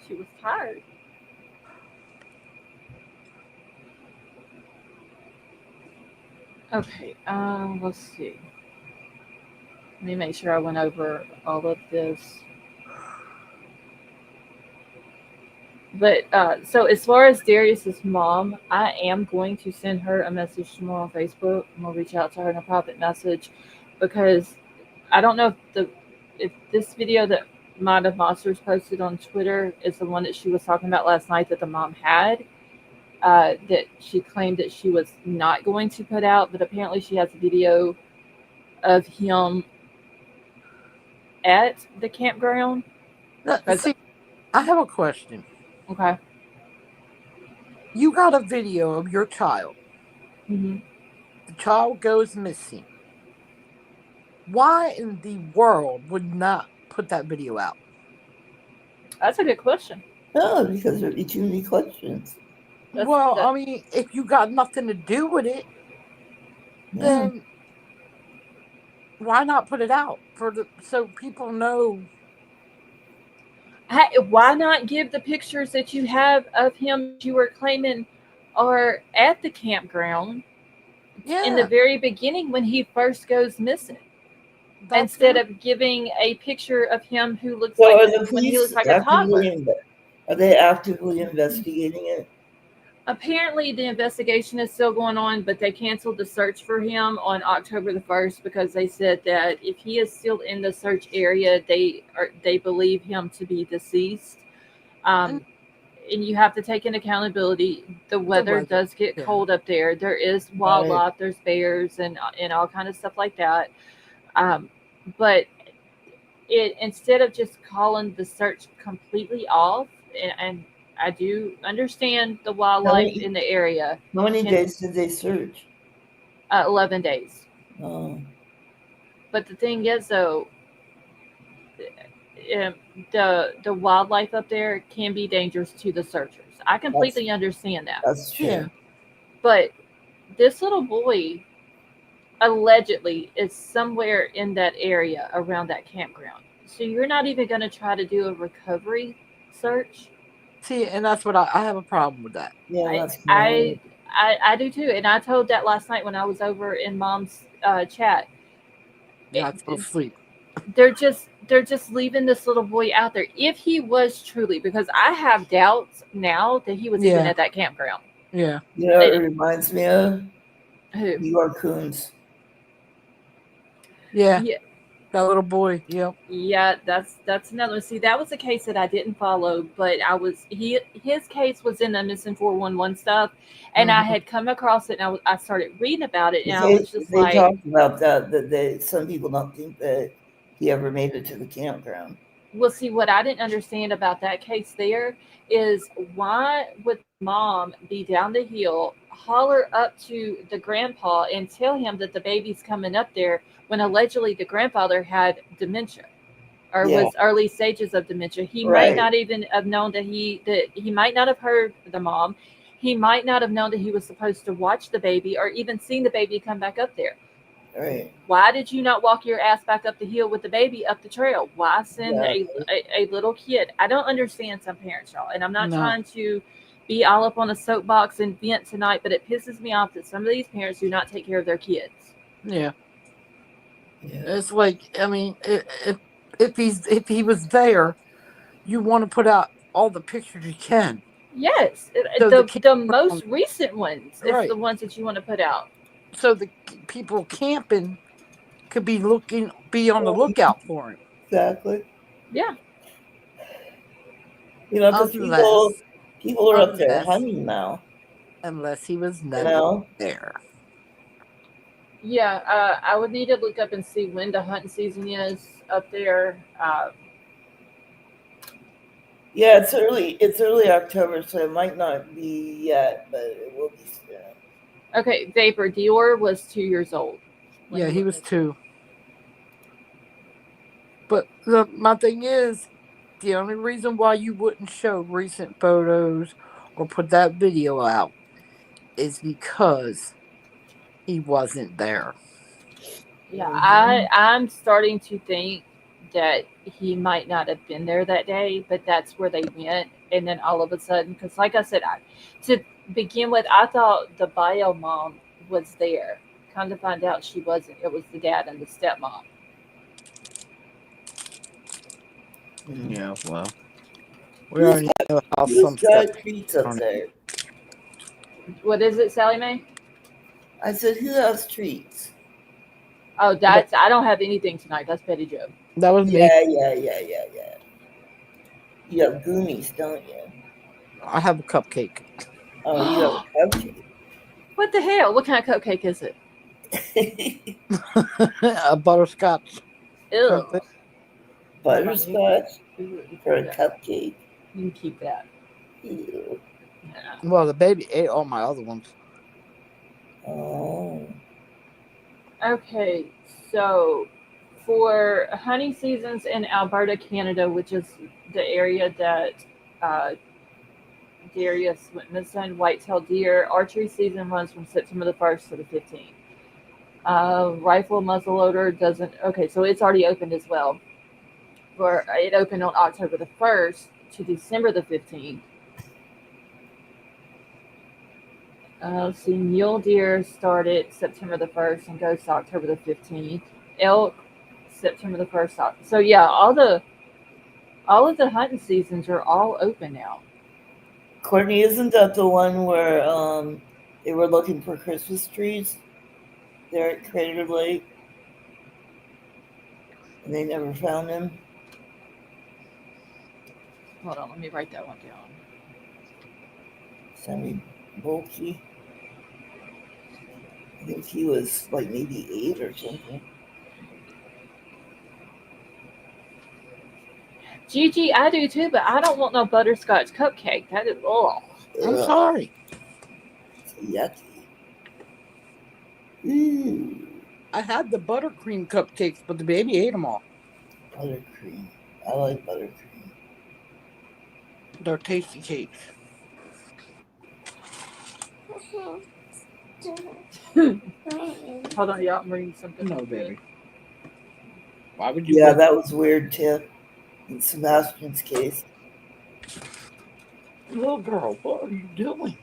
She was tired. Okay, let's see. Let me make sure I went over all of this. But so as far as Darius's mom, I am going to send her a message tomorrow on Facebook. I'm gonna reach out to her in a private message because I don't know if this video that Mind of Monsters posted on Twitter is the one that she was talking about last night that the mom had. That she claimed that she was not going to put out, but apparently she has a video of him at the campground. See, I have a question. Okay. You got a video of your child. Mm-hmm. The child goes missing. Why in the world would not put that video out? That's a good question. No, because there'd be too many questions. I mean, if you got nothing to do with it, then why not put it out so people know? Why not give the pictures that you have of him you were claiming are at the campground in the very beginning when he first goes missing? Instead of giving a picture of him who looks So like are the when he police looks like a toddler. Are they actively investigating it? Apparently, the investigation is still going on, but they canceled the search for him on October the 1st because they said that if he is still in the search area, they believe him to be deceased. And you have to take into accountability the weather does get cold up there. There is wildlife, there's bears and all kind of stuff like that. But instead of just calling the search completely off, and I do understand the wildlife in the area. How many days did they search? 11 days. Oh. But the thing is, though, the wildlife up there can be dangerous to the searchers. I completely understand that. That's true. Yeah. But this little boy allegedly is somewhere in that area around that campground. So you're not even going to try to do a recovery search? See, and that's what I have a problem with that. Yeah, I do too. And I told that last night when I was over in Mom's chat. Yeah, I fell asleep. They're just leaving this little boy out there. If he was truly, because I have doubts now that he was even at that campground. Yeah. You know what it reminds me of? Who? New York Coons. Yeah. That little boy. Yep. Yeah, that's another one. See, that was a case that I didn't follow, but his case was in the missing 411 stuff, and I had come across it, and I started reading about it, and I was just they talked about that some people don't think that he ever made it to the campground. Well, see, what I didn't understand about that case there is why would mom be down the hill, holler up to the grandpa and tell him that the baby's coming up there when allegedly the grandfather had dementia or was early stages of dementia. He might not even have known that he might not have heard the mom. He might not have known that he was supposed to watch the baby or even seen the baby come back up there. Right. Why did you not walk your ass back up the hill with the baby up the trail? Why send a little kid? I don't understand some parents, y'all. And I'm not trying to be all up on a soapbox and vent tonight, but it pisses me off that some of these parents do not take care of their kids. Yeah. It's like, I mean, if he was there, you want to put out all the pictures you can. Yes. So the most recent ones is the ones that you want to put out. So the people camping could be on the lookout for him. Exactly. Yeah. You know, because people are up there hunting now. Unless he was never there. Yeah, I would need to look up and see when the hunting season is up there. Yeah, it's early October, so it might not be yet, but it will be soon. Okay, Vapor Dior was 2 years old. when Yeah, he went was missing. 2. But my thing is, the only reason why you wouldn't show recent photos or put that video out is because he wasn't there. Yeah, Mhm. I'm starting to think that he might not have been there that day, but that's where they went, and then all of a sudden, because like I said, to begin with, I thought the bio mom was there. Come to find out, she wasn't. It was the dad and the stepmom. Yeah, well, we Who's already know how who's some stuff got treats up on it. there? What is it, Sally Mae? I said, who has treats? Oh, I don't have anything tonight. That's Betty Joe. That was me. Yeah. You have Goonies, don't you? I have a cupcake. Oh, you have a cupcake. What the hell? What kind of cupcake is it? A butterscotch Ew. something. Butterscotch You can for a keep that. cupcake. You can keep that. Ew. Yeah. Well, the baby ate all my other ones. Oh. Okay, so for hunting seasons in Alberta, Canada, which is the area that uh, Darius went missing, whitetail deer, archery season runs from September the 1st to the 15th. Rifle muzzleloader doesn't, okay, so it's already opened as well. It opened on October the 1st to December the 15th. Let's see, mule deer started September the 1st and goes to October the 15th. Elk, September the 1st. So yeah, all of the hunting seasons are all open now. Courtney, isn't that the one where they were looking for Christmas trees there at Crater Lake? And they never found them? Hold on, let me write that one down. Sammy Bulky. I think he was like maybe 8 or something. Gigi, I do too, but I don't want no butterscotch cupcake. That is I'm Ugh, sorry. yucky. Ooh, I had the buttercream cupcakes, but the baby ate them all. buttercream. I like buttercream. They're tasty cakes. Hold on, y'all. I'm reading something. No, baby. Why would you? Yeah, put- that was weird too. In Sebastian's case. Little girl, what are you doing?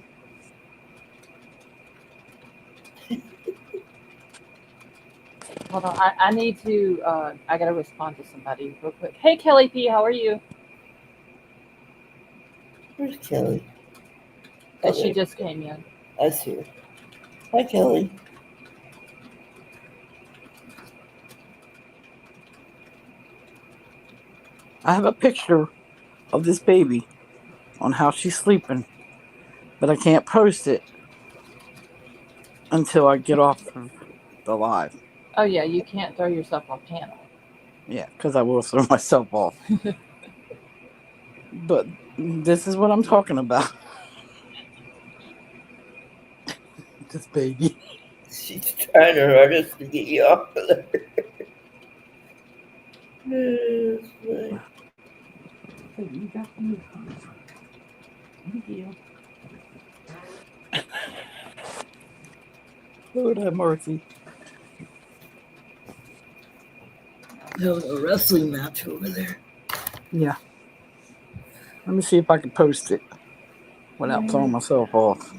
Hold on, I need to. I gotta respond to somebody real quick. Hey, Kelly P, how are you? Where's Kelly? She just came in. I see her. Hi, Kelly. I have a picture of this baby on how she's sleeping, but I can't post it until I get off of the live. Oh yeah, you can't throw yourself off panel. Yeah, because I will throw myself off. But this is what I'm talking about. This baby. She's trying her hardest to get you off of there. It's funny. You got me. Thank you. Lord have mercy. Having a wrestling match over there. Yeah. Let me see if I can post it without throwing myself off.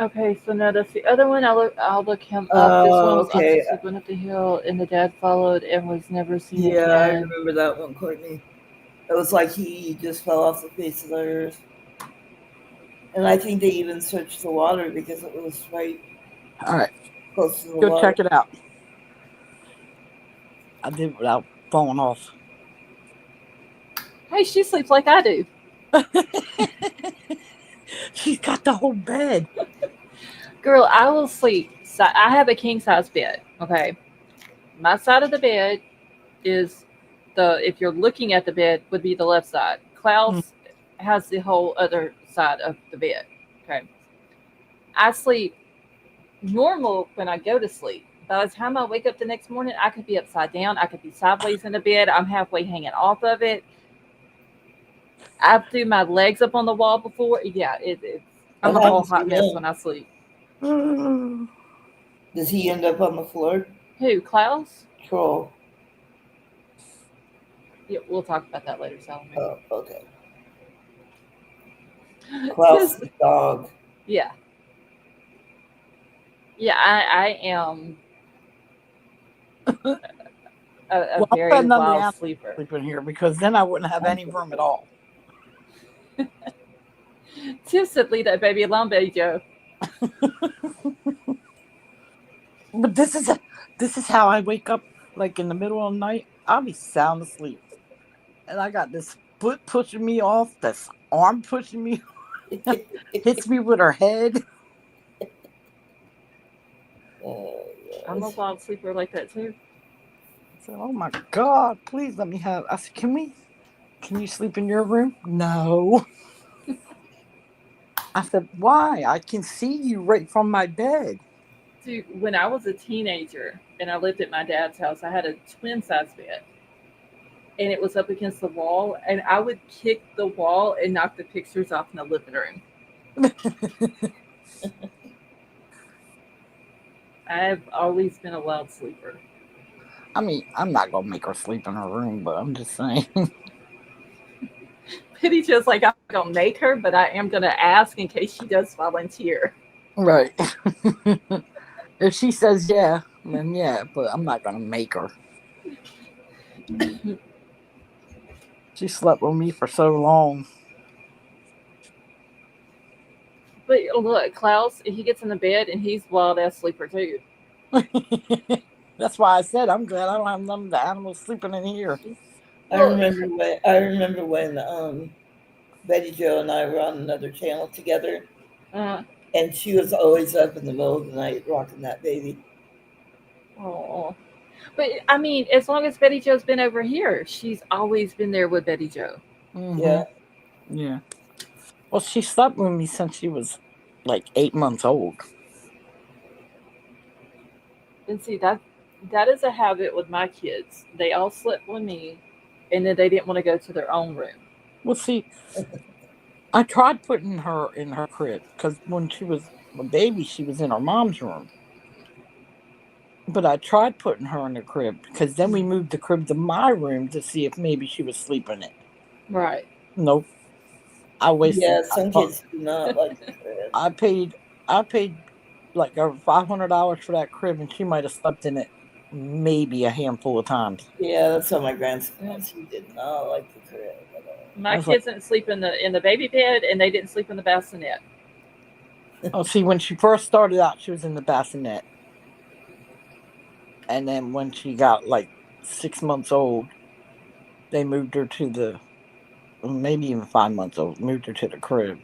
Okay, so now that's the other one. I'll look him up. This one was okay. also sleeping up the hill, and the dad followed and was never seen Yeah, I again. remember that one, Courtney. It was like he just fell off the face of the earth. And I think they even searched the water because it was right All right, close to the go water. check it out. I did it without falling off. Hey, she sleeps like I do. She's got the whole bed. Girl, I will sleep. I have a king size bed. Okay, my side of the bed is if you're looking at the bed, would be the left side. Klaus has the whole other side of the bed. Okay. I sleep normal when I go to sleep. By the time I wake up the next morning, I could be upside down. I could be sideways in the bed. I'm halfway hanging off of it. I threw my legs up on the wall before. Yeah, it's I'm What a whole happens to hot mess him? when I sleep. Does he end up on the floor? Who, Klaus? Troll. Yeah, we'll talk about that later, Salome. Oh, okay. Klaus the dog. Yeah. Yeah, I am a Well, I'm very glad none of the wild animals sleeper. sleep in here because then I wouldn't have any room at all. Tiff said, leave that baby alone, Betty Joe. But this is how I wake up, like in the middle of the night. I'll be sound asleep, and I got this foot pushing me off, this arm pushing me, hits me with her head. I'm a wild sleeper like that too. I said, "Oh my God, please let me have." I said, "Can you sleep in your room?" No. I said, "Why? I can see you right from my bed." Dude, when I was a teenager and I lived at my dad's house, I had a twin size bed. And it was up against the wall, and I would kick the wall and knock the pictures off in the living room. I've always been a wild sleeper. I mean, I'm not gonna make her sleep in her room, but I'm just saying. Pity just like I'm gonna make her, but I am gonna ask in case she does volunteer. Right. If she says yeah, then yeah, but I'm not gonna make her. She slept with me for so long. But look, Klaus, he gets in the bed and he's wild ass sleeper too. That's why I said I'm glad I don't have none of the animals sleeping in here. I remember when Betty Joe and I were on another channel together, and she was always up in the middle of the night rocking that baby. Oh, but I mean, as long as Betty Joe's been over here, she's always been there with Betty Joe. Mm-hmm. Yeah. Yeah. Well, she slept with me since she was like 8 months old. And see that is a habit with my kids. They all slept with me, and then they didn't want to go to their own room. Well, see, I tried putting her in her crib because when she was a baby, she was in her mom's room. But I tried putting her in the crib because then we moved the crib to my room to see if maybe she was sleeping in it. Right. Nope. I wasted. Yeah, some kids do not like the crib. I paid like over $500 for that crib, and she might have slept in it maybe a handful of times. Yeah, that's what my grandson was. He did not like the crib at all. My kids didn't sleep in the baby bed, and they didn't sleep in the bassinet. Oh, see, when she first started out, she was in the bassinet. And then when she got like 6 months old, they moved her to maybe even 5 months old, moved her to the crib.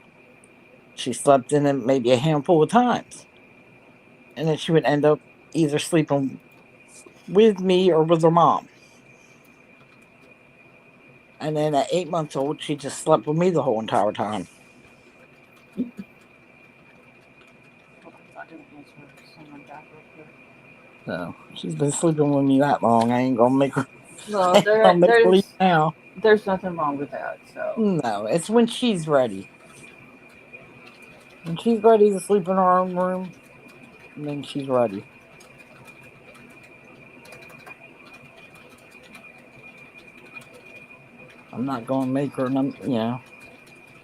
She slept in it maybe a handful of times. And then she would end up either sleeping with me or with her mom. And then at 8 months old, she just slept with me the whole entire time. So she's been sleeping with me that long. I ain't gonna make her. No, I'll make her leave now. There's nothing wrong with that. So no, it's when she's ready. When she's ready to sleep in her own room, then she's ready. I'm not gonna make her.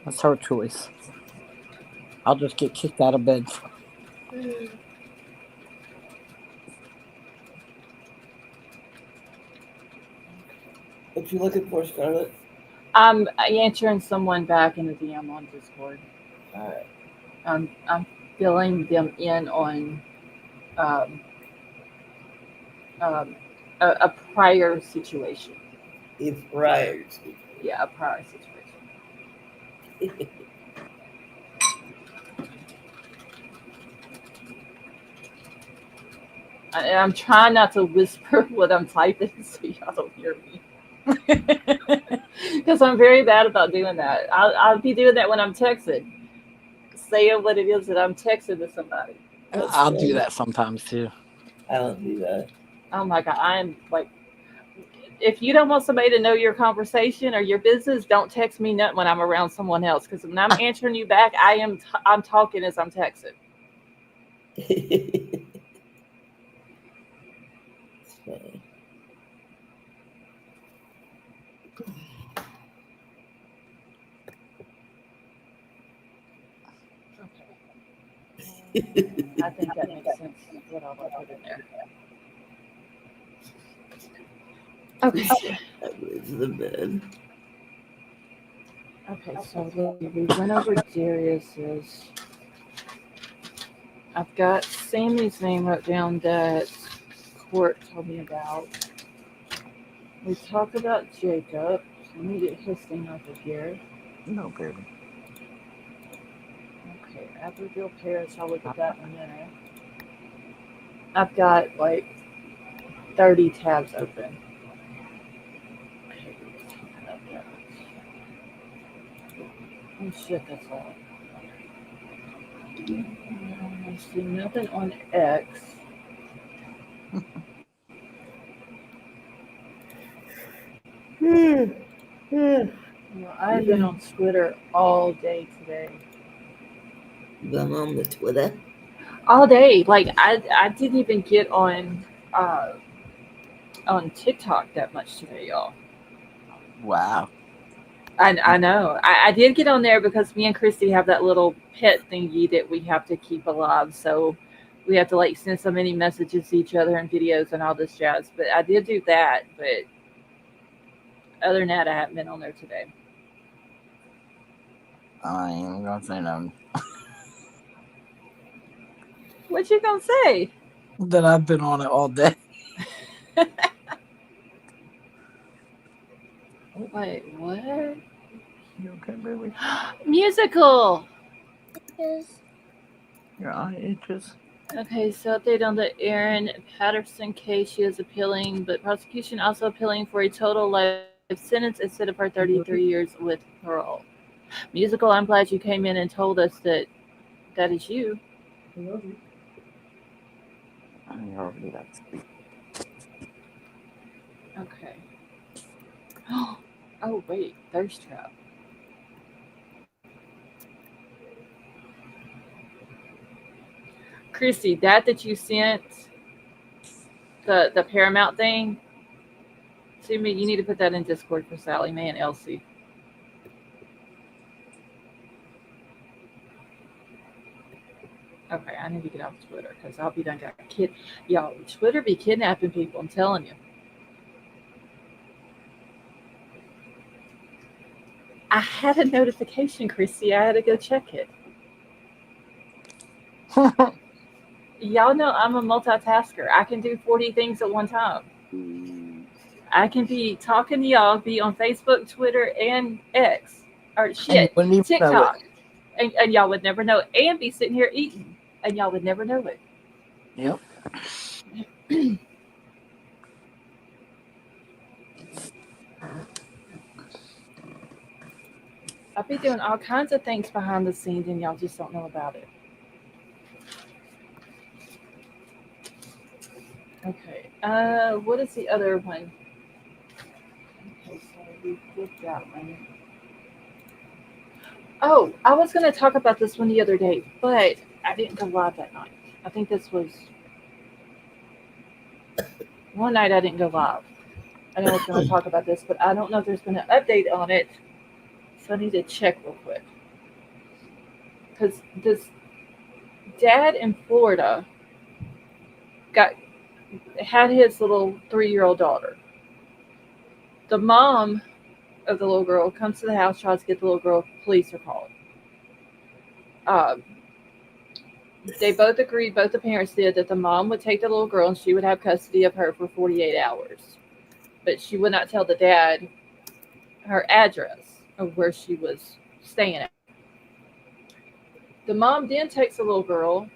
That's her choice. I'll just get kicked out of bed. What you looking for, Scarlett? I'm answering someone back in the DM on Discord. All right. I'm filling them in on a prior situation. A prior situation. Yeah, a prior situation. I'm trying not to whisper what I'm typing so y'all don't hear me. Because I'm very bad about doing that. I'll be doing that when I'm texting. saying what it is that I'm texting to somebody. I'll do that sometimes too. I don't do that. Oh my God. I'm like, if you don't want somebody to know your conversation or your business, don't text me nothing when I'm around someone else. Because when I'm answering you back, I'm talking as I'm texting. It's funny. I think that makes sense. What all I put in there. Okay. That was the bed. Okay, so we went over Darius's. I've got Sammy's name wrote down that Court told me about. We talked about Jacob. Let me get his thing over here. No, baby. Okay, Abigail Paris, I'll look at that in a minute. I've got like 30 tabs open. Okay, oh shit, that's all. I see nothing on X. Well, I've been on Twitter all day today. Been on the Twitter. All day. Like I didn't even get on TikTok that much today, y'all. Wow. I know. I did get on there because me and Christy have that little pet thingy that we have to keep alive. So we have to like send so many messages to each other and videos and all this jazz. But I did do that. But other than that, I haven't been on there today. I ain't gonna say nothing. What you gonna say? That I've been on it all day. Wait, what? You okay, baby? Musical. Yes. Your eye itches. Okay, so update on the Erin Patterson case. She is appealing, but prosecution also appealing for a total life sentence instead of her 33 years with parole. Musical, I'm glad you came in and told us that is you. I love you. I already got to speak. Okay. Oh, wait, thirst trap. Christy, that you sent, the Paramount thing, to me, you need to put that in Discord for Sally Mae and Elsie. Okay, I need to get off Twitter because I'll be done got y'all. Twitter be kidnapping people. I'm telling you. I had a notification, Christy. I had to go check it. Y'all know I'm a multitasker. I can do 40 things at one time. I can be talking to y'all, be on Facebook, Twitter, and X, or And you shit, wouldn't even know TikTok, it. and y'all would never know it. And be sitting here eating, and y'all would never know it. Yep. I'll be doing all kinds of things behind the scenes, and y'all just don't know about it. Okay. What is the other one? Okay, so we did that one. Oh, I was going to talk about this one the other day, but I didn't go live that night. I think this was one night I didn't go live. I know I was going to talk about this, but I don't know if there's been an update on it. So I need to check real quick. Because this dad in Florida had his little 3-year-old daughter. The mom of the little girl comes to the house, tries to get the little girl. Police are called. They both agreed, both the parents did, that the mom would take the little girl and she would have custody of her for 48 hours. But she would not tell the dad her address of where she was staying at. The mom then takes the little girl,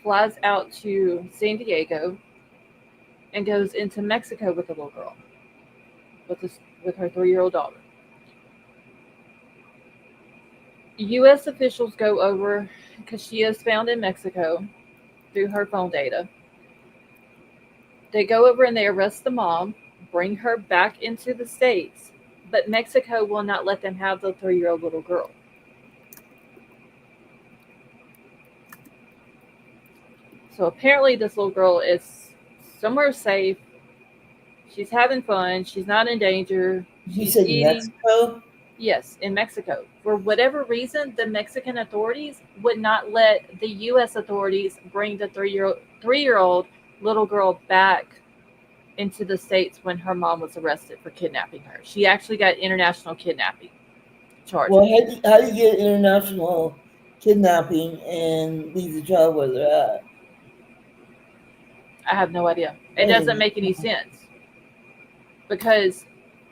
flies out to San Diego, and goes into Mexico with the little girl, with her 3-year-old daughter. U.S. officials go over because she is found in Mexico through her phone data. They go over and they arrest the mom, bring her back into the States, but Mexico will not let them have the 3-year-old little girl. So apparently this little girl is somewhere safe. She's having fun. She's not in danger. You She's said eating. Mexico? Yes, in Mexico. For whatever reason, the Mexican authorities would not let the U.S. authorities bring the 3-year-old little girl back into the States when her mom was arrested for kidnapping her. She actually got international kidnapping charges. Well, how do you get international kidnapping and leave the child where they're at? I have no idea. It doesn't make any sense because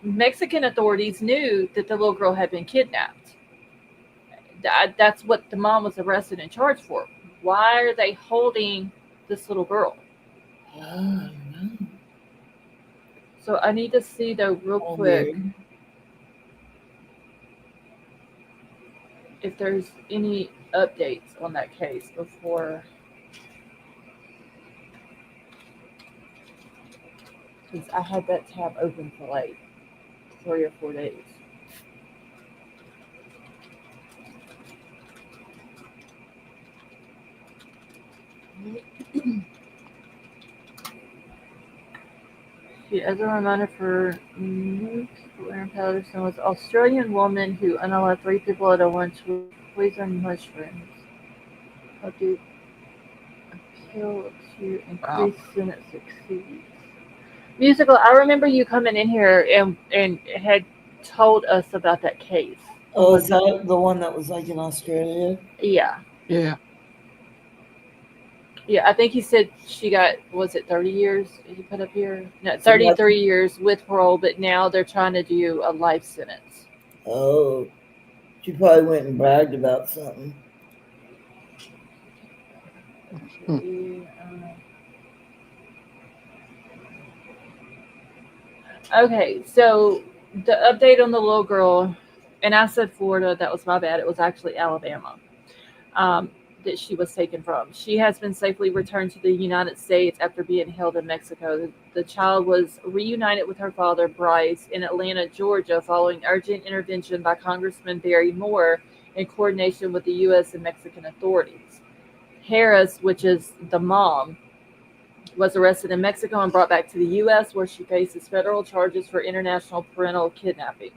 Mexican authorities knew that the little girl had been kidnapped. That's what the mom was arrested and charged for. Why are they holding this little girl? I don't know. So I need to see though real Oh, quick weird. if there's any updates on that case before. Because I had that tab open for like 3 or 4 days. As a reminder for new people, Aaron Patterson was an Australian woman who unalived 3 people at a lunch with poison mushrooms. How do appeal to increase sentence succeeds? Musical, I remember you coming in here and had told us about that case. Oh, is that the one that was like in Australia? Yeah. Yeah. Yeah, I think he said she got, was it 30 years he put up here? No, 33 years with parole, but now they're trying to do a life sentence. Oh, she probably went and bragged about something. Okay, so the update on the little girl, and I said Florida, that was my bad. It was actually Alabama that she was taken from. She has been safely returned to the United States after being held in Mexico. The child was reunited with her father, Bryce, in Atlanta, Georgia, following urgent intervention by Congressman Barry Moore in coordination with the U.S. and Mexican authorities. Harris, which is the mom, was arrested in Mexico and brought back to the U.S., where she faces federal charges for international parental kidnapping.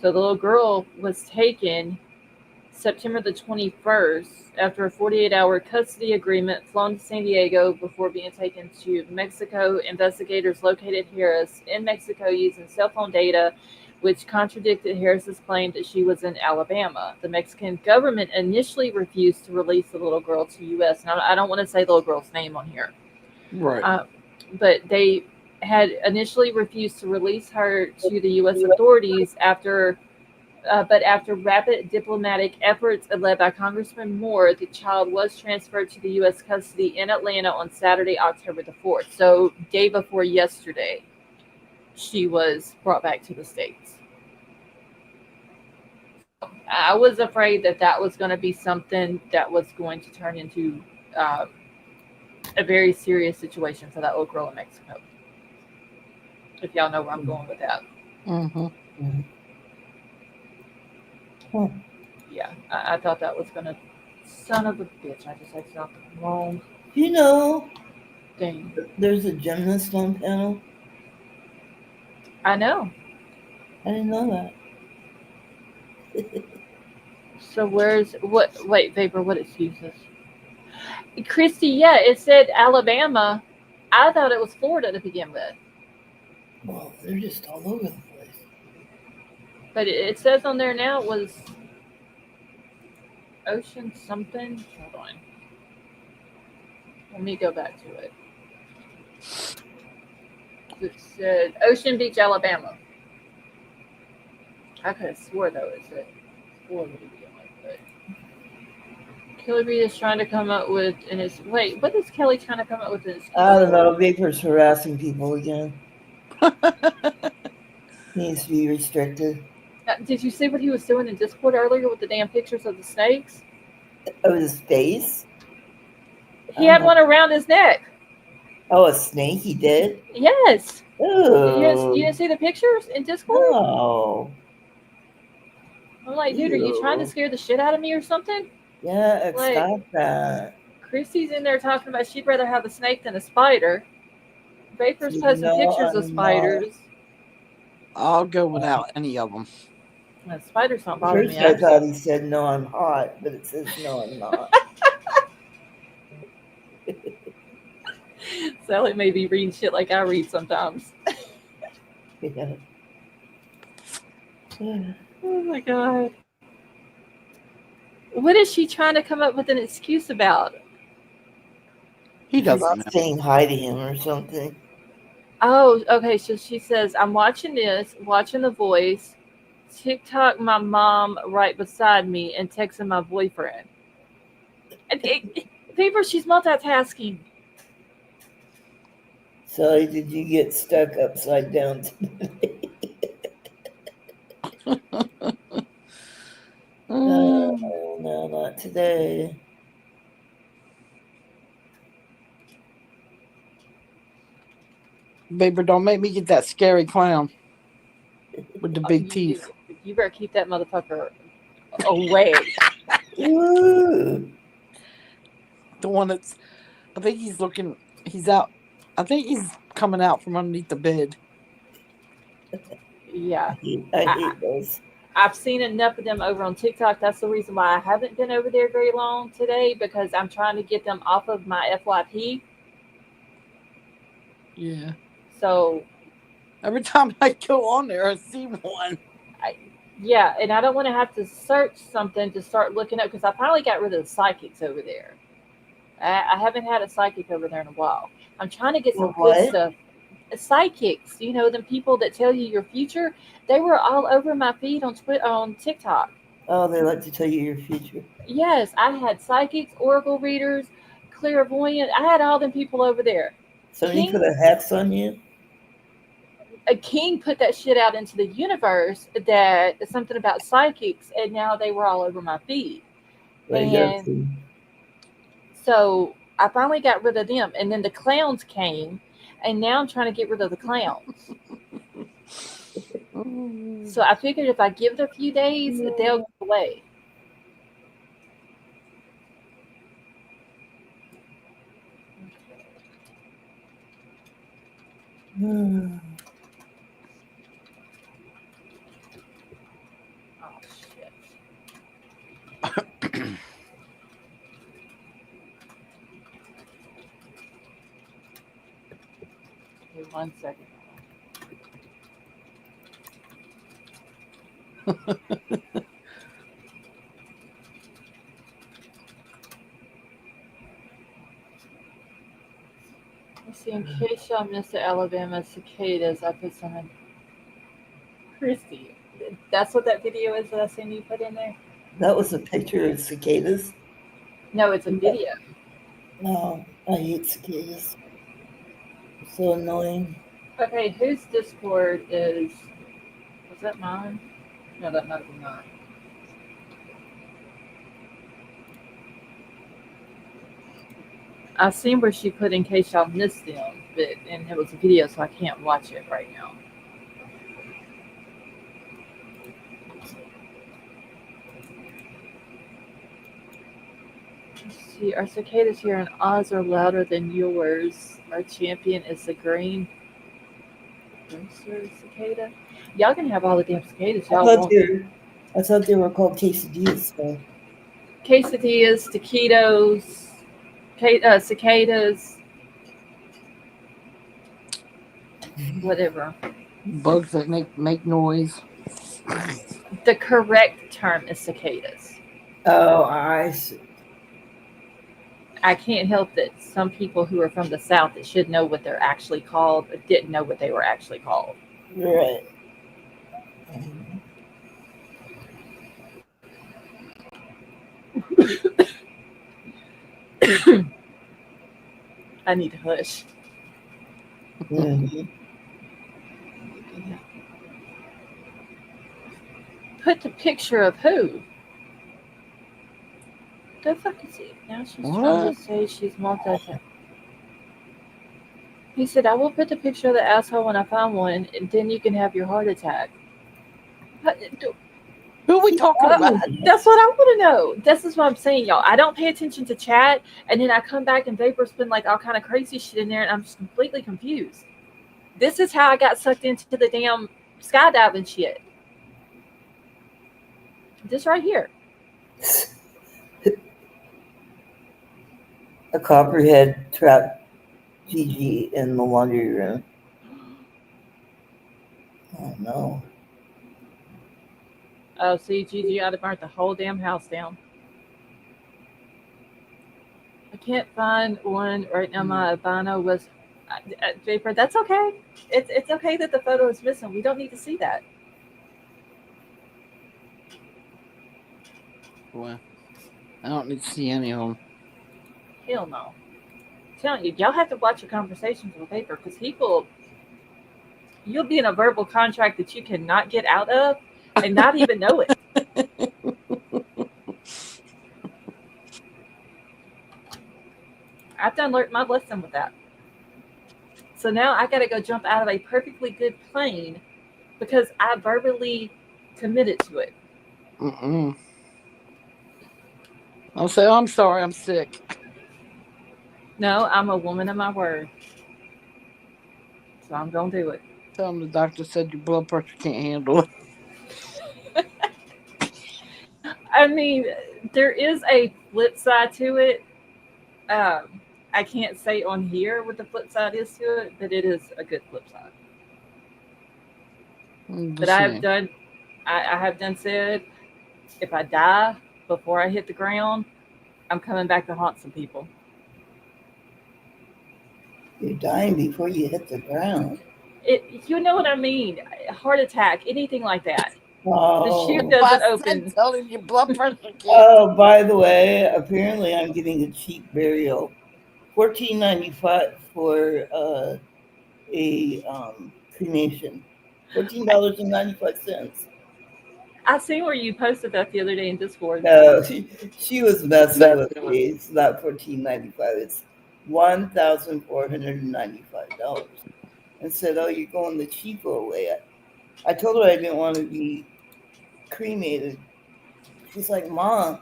So the little girl was taken September the 21st after a 48-hour custody agreement, flown to San Diego before being taken to Mexico. Investigators located Harris in Mexico using cell phone data, which contradicted Harris's claim that she was in Alabama. The Mexican government initially refused to release the little girl to U.S. Now, I don't want to say the little girl's name on here. Right. But they had initially refused to release her to the U.S. authorities after rapid diplomatic efforts led by Congressman Moore, the child was transferred to the U.S. custody in Atlanta on Saturday, October the 4th. So day before yesterday, she was brought back to the States. I was afraid that was going to be something that was going to turn into a very serious situation for that little girl in Mexico. If y'all know where I'm going with that. Mm-hmm. Huh. Yeah, I thought that was going to... Son of a bitch, I just said something wrong. You know, Thing. there's a gymnast on panel. I know. I didn't know that. So where's what? Wait, Vapor. What excuses? Christy, yeah, it said Alabama. I thought it was Florida to begin with, Well, they're just all over the place. but it says on there now it was Ocean something. Hold on. Let me go back to it. It said Ocean Beach, Alabama. I could have swore though it said Florida to begin with, but Kelly Reed is trying to come up with in his wait. What is Kelly trying to come up with in his? I don't know. Vapor's harassing people again. Needs to be restricted. Did you see what he was doing in Discord earlier with the damn pictures of the snakes? Oh, his face? He had one around his neck. Oh, a snake? He did? Yes. Oh. You didn't see the pictures in Discord? No. I'm like, dude, are you trying to Ew. scare the shit out of me or something? Yeah, Like- stop that. Christy's in there talking about she'd rather have a snake than a spider. Vapor's posting No, pictures of I'm spiders. I'll go without any of them. Spiders don't bother me. First I thought he said, no, I'm hot, but it says, no, I'm not. Sally may be reading shit like I read sometimes. Yeah. Oh my god. What is she trying to come up with an excuse about? He doesn't About know. saying hi to him or something. Oh, okay. So she says, I'm watching this, watching The Voice, TikTok my mom right beside me, and texting my boyfriend. People, she's multitasking. So did you get stuck upside down today? No, not today. Baby, don't make me get that scary clown with the big You- teeth. You better keep that motherfucker away. Ooh. The one that's, I think he's out. I think he's coming out from underneath the bed. Yeah. I hate those. I've seen enough of them over on TikTok. That's the reason why I haven't been over there very long today, because I'm trying to get them off of my FYP. Yeah. So, Every time I go on there, I see one. yeah, and I don't want to have to search something to start looking up, because I finally got rid of the psychics over there. I haven't had a psychic over there in a while. I'm trying to get some What? good stuff. Psychics, you know, them people that tell you your future, they were all over my feed on TikTok. Oh, they like to tell you your future. Yes, I had psychics, oracle readers, clairvoyant. I had all them people over there. Somebody King- put a hex on you? A king put that shit out into the universe, that something about psychics, and now they were all over my feed. Right here, And too. so I finally got rid of them, and then the clowns came, and now I'm trying to get rid of the clowns. So I figured if I give it a few days, they'll go away. Oh shit. Give me 1 second. Let's see, in case y'all missed the Alabama cicadas, I put some in. Christy, that's what that video is that I seen you put in there? That was a picture of cicadas. No, it's a video. No, I hate cicadas. So annoying. Okay, whose Discord was that mine? No, that might be mine. I seen where she put in case y'all missed them, and it was a video, so I can't watch it right now. Let's see, our cicadas here in Oz are louder than yours. Our champion is the green rooster cicada. Y'all can have all the damn cicadas y'all want. I thought they were called quesadillas. So. Quesadillas, taquitos, cicadas, whatever. Bugs that make noise. The correct term is cicadas. Oh, I see. I can't help that some people who are from the South that should know what they're actually called didn't know what they were actually called. Right. I need to hush. Mhm. put the picture of who? Go fucking see. Now she's trying What? to say she's multi. He said, I will put the picture of the asshole when I find one, and then you can have your heart attack. Who are we talking about? That's what I want to know. This is what I'm saying, y'all. I don't pay attention to chat, and then I come back and Vapor's been like all kind of crazy shit in there, and I'm just completely confused. This is how I got sucked into the damn skydiving shit. This right here. A copperhead trapped Gigi in the laundry room. Oh no. Oh, see, Gigi, I'd have burnt the whole damn house down. I can't find one right now. My albino was Vapor. That's okay. It's okay that the photo is missing. We don't need to see that. Well, I don't need to see any of them. Hell no. I'm telling you, y'all have to watch your conversations with Vapor because you'll be in a verbal contract that you cannot get out of and not even know it. I've done learned my lesson with that. So now I got to go jump out of a perfectly good plane because I verbally committed to it. I'll say, I'm sorry, I'm sick. No, I'm a woman of my word. So I'm going to do it. Tell them the doctor said your blood pressure can't handle it. I mean, there is a flip side to it. I can't say on here what the flip side is to it, but it is a good flip side. But I have done said, if I die before I hit the ground, I'm coming back to haunt some people. You're dying before you hit the ground. You know what I mean? A heart attack, anything like that. Oh. The chute doesn't open. Telling you blood pressure can't. Oh, by the way, apparently I'm getting a cheap burial. $14.95 for a cremation. $14.95. I seen where you posted that the other day in Discord. No, she was messing with me. It's not $14.95. It's $1,495. And said, "Oh, you're going the cheaper way." I told her I didn't want to be cremated. She's like, "Mom,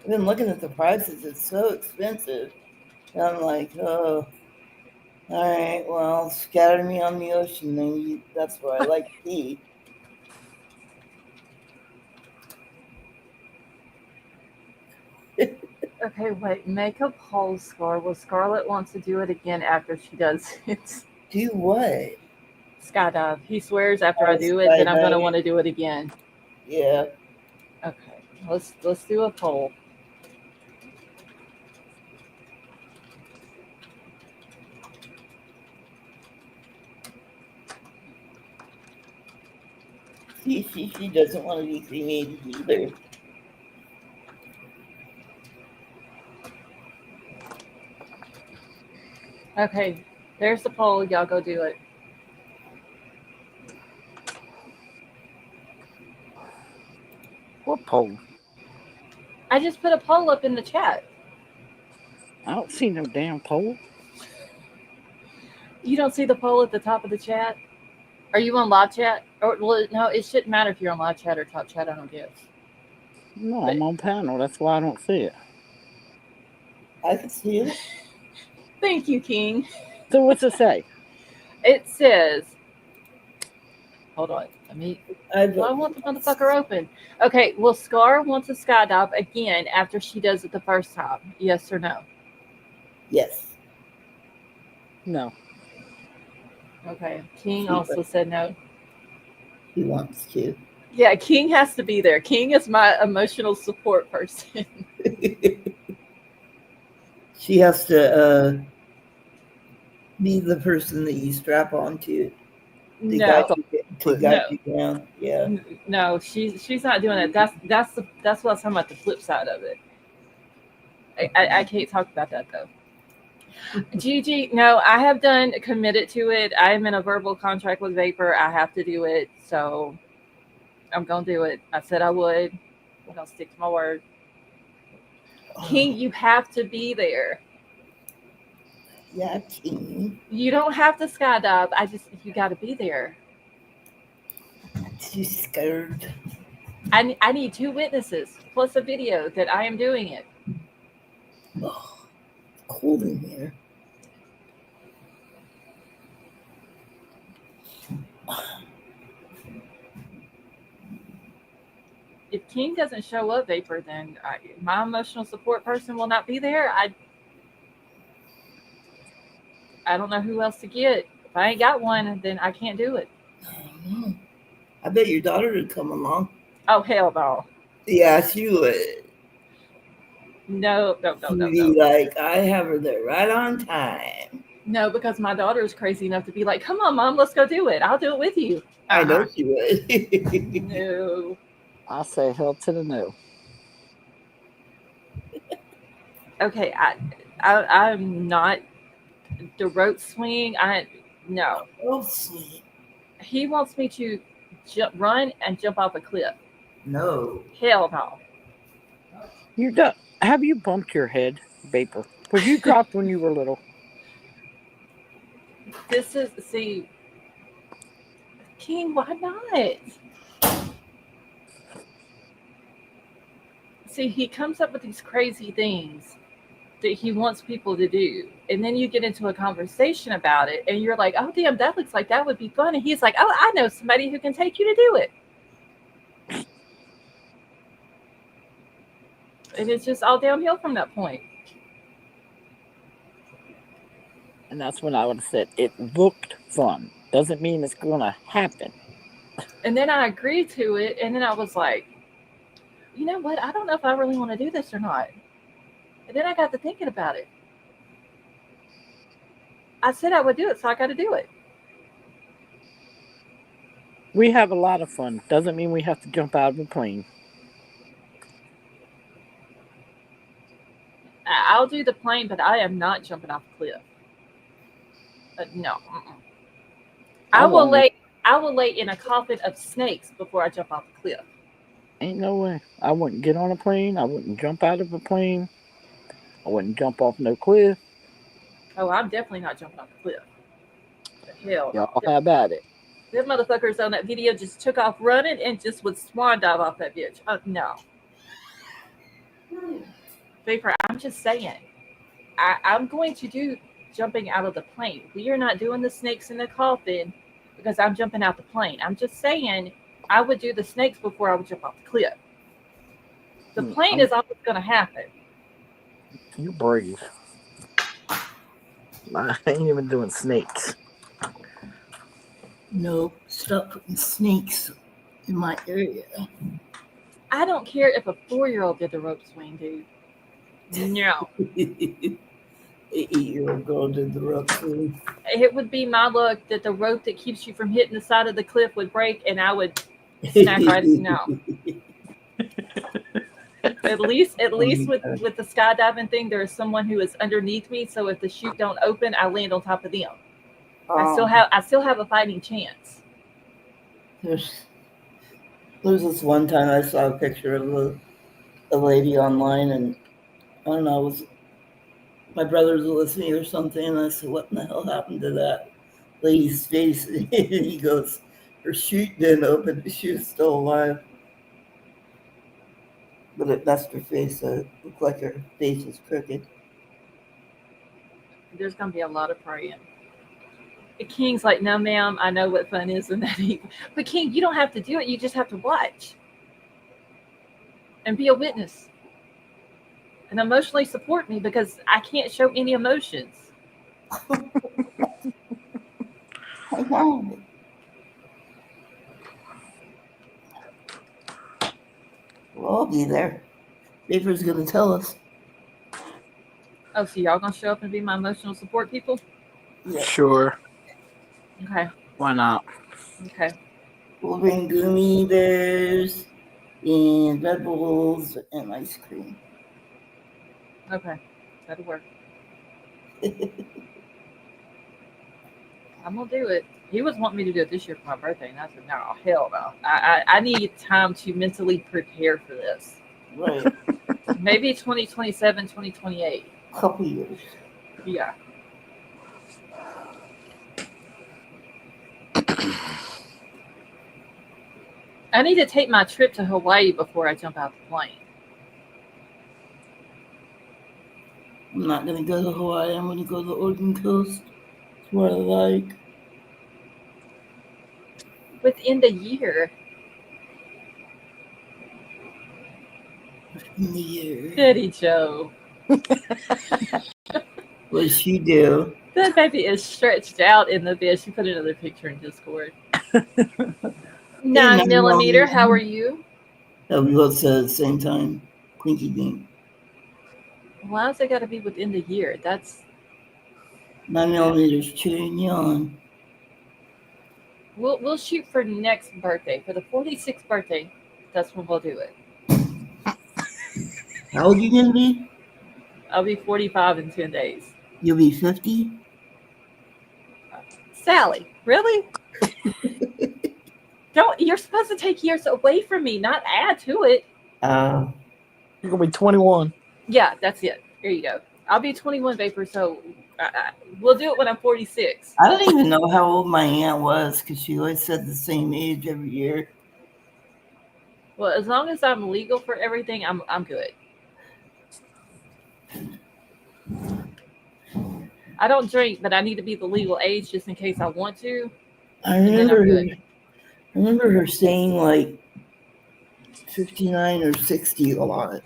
I've been looking at the prices. It's so expensive." And I'm like, "Oh, all right. Well, scatter me on the ocean. Then that's where I like to be." Okay, wait. Make a poll, Scar. Well, Scarlett wants to do it again after she does it. Do what? Skydive. He swears after I do it, then I'm gonna want to do it again. Yeah. Okay. Let's do a poll. She doesn't want to be cremated either. Okay, there's the poll. Y'all go do it. What poll? I just put a poll up in the chat. I don't see no damn poll. You don't see the poll at the top of the chat? Are you on live chat? Or well, no, it shouldn't matter if you're on live chat or top chat. I don't guess. No, I'm on panel. That's why I don't see it. I can see it. Thank you, King. So what's it say? It says, hold on. I want the motherfucker open. Okay, well, Scar wants a skydive again after she does it the first time. Yes or no? Yes. No. Okay. King also said no. He wants to. Yeah, King has to be there. King is my emotional support person. She has to be the person that you strap onto. To guide you down. Yeah. No, she's not doing it. That's what I was talking about, the flip side of it. I can't talk about that though. Gigi, no, I have committed to it. I am in a verbal contract with Vapor. I have to do it. So I'm gonna do it. I said I would. I'm gonna stick to my word. King, you have to be there. Yeah, King. You don't have to skydive. You got to be there. Too scared. I need 2 witnesses plus a video that I am doing it. Oh, it's cold in here. If King doesn't show up, Vapor, then my emotional support person will not be there. I don't know who else to get. If I ain't got one, then I can't do it. I don't know. I bet your daughter would come along. Oh hell no. Yeah, she would. No, no, no, She'd no, be no. like, I have her there right on time. No, because my daughter is crazy enough to be like, "Come on, mom, let's go do it. I'll do it with you." I know she would. No. I say hell to the no. Okay, I'm not the rope swing. No. Oh, sweet. He wants me to run and jump off a cliff. No. Hell no. You do, have you bumped your head, Vapor? Was you dropped when you were little? See, King, why not? See, he comes up with these crazy things that he wants people to do. And then you get into a conversation about it and you're like, oh, damn, that looks like that would be fun. And he's like, oh, I know somebody who can take you to do it. And it's just all downhill from that point. And that's when I would have said it looked fun. Doesn't mean it's going to happen. And then I agreed to it. And then I was like, you know what? I don't know if I really want to do this or not. And then I got to thinking about it. I said I would do it, so I got to do it. We have a lot of fun. Doesn't mean we have to jump out of a plane. I'll do the plane, but I am not jumping off a cliff. No. I will lay in a coffin of snakes before I jump off a cliff. Ain't no way. I wouldn't get on a plane. I wouldn't jump out of a plane. I wouldn't jump off no cliff. Oh, I'm definitely not jumping off a cliff. The hell. Y'all have at it. Them motherfuckers on that video just took off running and just would swan dive off that bitch. No. Vapor, I'm just saying. I'm going to do jumping out of the plane. We are not doing the snakes in the coffin because I'm jumping out the plane. I'm just saying I would do the snakes before I would jump off the cliff. The plane is always going to happen. You brave. I ain't even doing snakes. No, stop putting snakes in my area. I don't care if a 4-year-old did the rope swing, dude. No. An 8-year-old girl did the rope swing. It would be my luck that the rope that keeps you from hitting the side of the cliff would break and I would snack right now. At least with the skydiving thing, there is someone who is underneath me, so if the chute don't open, I land on top of them. I still have a fighting chance. There's this one time I saw a picture of a lady online, and I don't know, it was my brothers were with me or something, and I said, what in the hell happened to that lady's face? And he goes, her chute didn't open, she was still alive. But it messed her face, so it looked like her face was crooked. There's gonna be a lot of praying. The King's like, no, ma'am, I know what fun is in that. But King, you don't have to do it. You just have to watch and be a witness and emotionally support me because I can't show any emotions. I know. We'll all be there. Vapor's gonna tell us. Oh, so y'all gonna show up and be my emotional support people? Yeah. Sure. Okay. Why not? Okay. We'll bring gummy bears and Red Bulls and ice cream. Okay. That'll work. I'm gonna do it. He was wanting me to do it this year for my birthday, and I said, no, hell no. I need time to mentally prepare for this. Right. Maybe 2027, 2028. Couple years. Yeah. I need to take my trip to Hawaii before I jump out the plane. I'm not gonna go to Hawaii. I'm gonna go to the Oregon coast. It's what I like. Within the year. In the year. Betty Joe. What does she do? That baby is stretched out in the bed. She put another picture in Discord. 9mm, how are you? Oh, we both said at the same time. Clinky dink. Why has it got to be within the year? That's 9mm cheering you on. we'll shoot for next birthday, for the 46th birthday. That's when we'll do it. How old you gonna be? I'll be 45 in 10 days. You'll be 50? Sally, really? Don't. You're supposed to take years away from me, not add to it. You're gonna be 21. Yeah, that's it. There you go. I'll be 21, Vapor. So we'll do it when I'm 46. I don't even know how old my aunt was because she always said the same age every year. Well, as long as I'm legal for everything, I'm good. I don't drink, but I need to be the legal age just in case I want to. I And then I'm remember good. her saying like 59 or 60 a lot.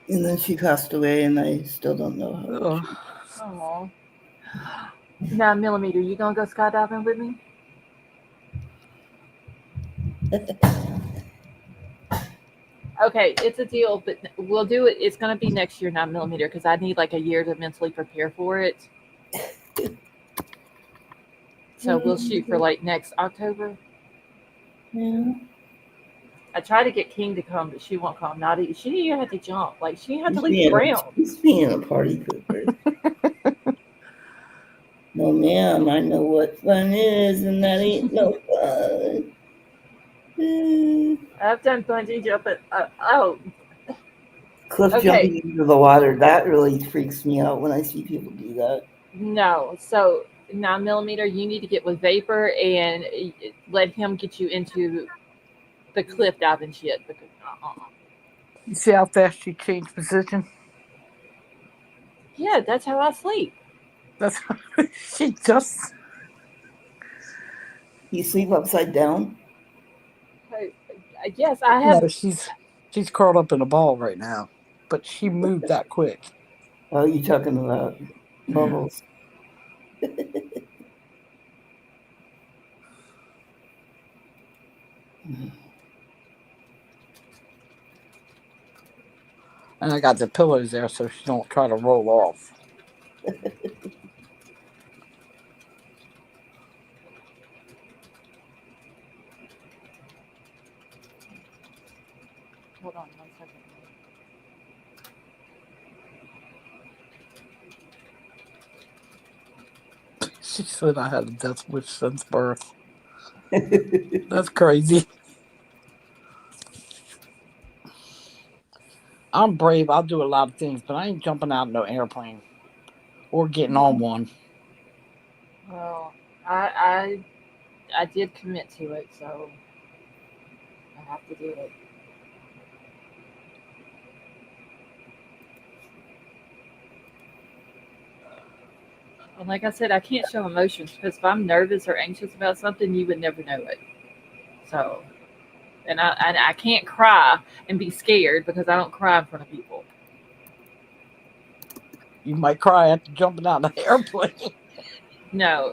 And then she passed away, and I still don't know how old she Oh. 9mm, you gonna go skydiving with me? Okay, it's a deal, but we'll do it. It's gonna be next year, 9mm, because I need like a year to mentally prepare for it. So we'll shoot for like next October. Yeah. I tried to get King to come, but she won't come. She didn't even have to jump. Like she had to leave the ground. He's being a party pooper. No, ma'am, I know what fun is, and that ain't no fun. I've done bungee jumping. Cliff Okay. jumping into the water, that really freaks me out when I see people do that. No. So 9mm, you need to get with Vapor and let him get you into the cliff diving shit. Because You see how fast she changed position? yeah, that's how I sleep. That's she just. You sleep upside down? Yes, I have. No, she's curled up in a ball right now, but she moved that quick. Oh, you talking about bubbles? And I got the pillows there so she don't try to roll off. Hold on 1 second. She said I had a death wish since birth. That's crazy. I'm brave. I'll do a lot of things, but I ain't jumping out of no airplane or getting on one. Well, I did commit to it, so I have to do it. And like I said, I can't show emotions because if I'm nervous or anxious about something, you would never know it. So, and I can't cry and be scared because I don't cry in front of people. You might cry after jumping out of the airplane. No,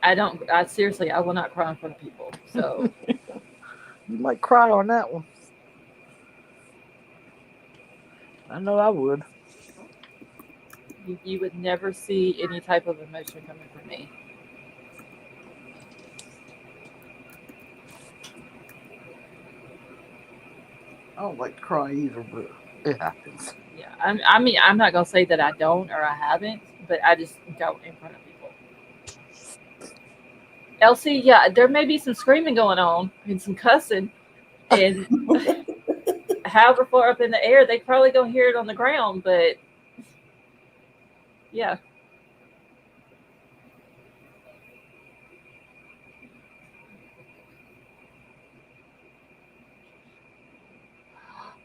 I don't. I seriously, I will not cry in front of people. So, You might cry on that one. I know I would. you would never see any type of emotion coming from me. I don't like to cry either, but it happens. Yeah, I mean, I'm not gonna say that I don't or I haven't, but I just don't in front of people. Elsie, yeah, there may be some screaming going on and some cussing, and however far up in the air, they probably don't hear it on the ground. But yeah,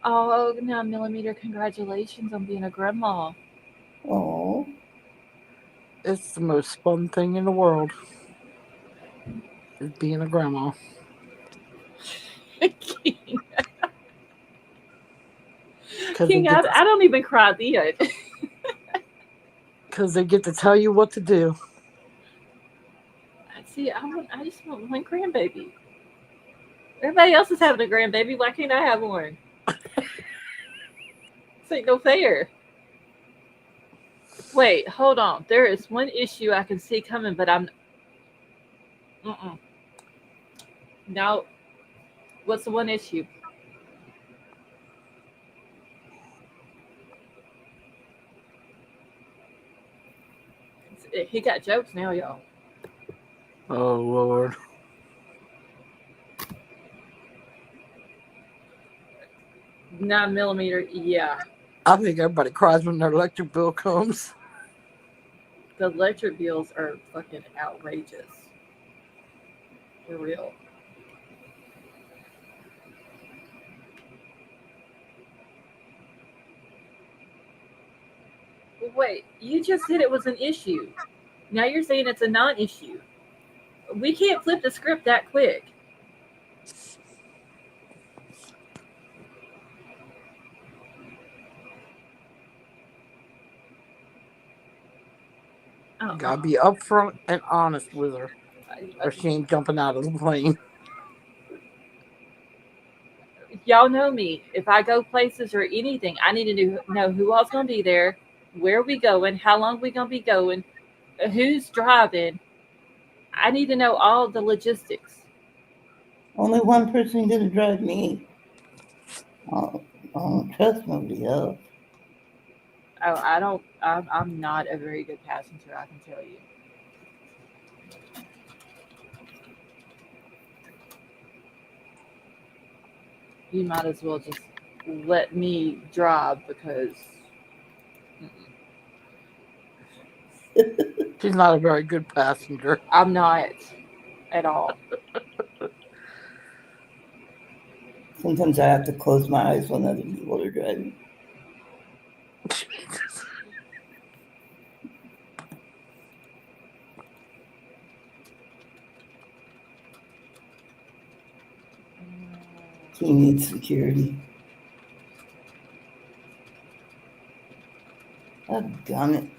oh, now Millimeter, congratulations on being a grandma. Oh, It's the most fun thing in the world. Is being a grandma. King, Because they, I don't even cry then. they get to tell you what to do. See, I just want one grandbaby. Everybody else is having a grandbaby. Why can't I have one? This ain't no fair. Wait, hold on. There is one issue I can see coming, but I'm. Mm-mm. No. What's the one issue? He got jokes now, y'all. Oh, Lord. 9 millimeter, yeah. I think everybody cries when their electric bill comes. The electric bills are fucking outrageous. For real. Wait, you just said it was an issue. Now you're saying it's a non-issue. We can't flip the script that quick. Gotta be upfront and honest with her, or she ain't jumping out of the plane. Y'all know me. If I go places or anything, I need to know who all's going to be there, where we going, how long we going to be going, who's driving. I need to know all the logistics. only one person gonna drive me. I don't trust nobody else. Oh, I don't. I'm not a very good passenger. I can tell you. You might as well just let me drive because She's not a very good passenger. I'm not at all. Sometimes I have to close my eyes when other people are driving. He needs security. Oh, damn it.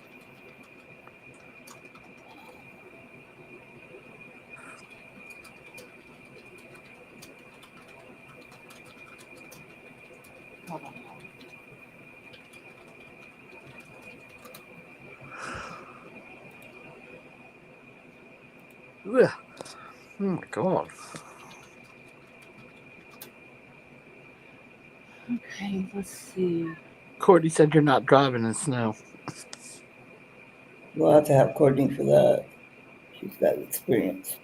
Hold on. Ugh. Oh my God. Okay, let's see. Courtney said you're not driving in snow. We'll have to have Courtney for that. She's got experience.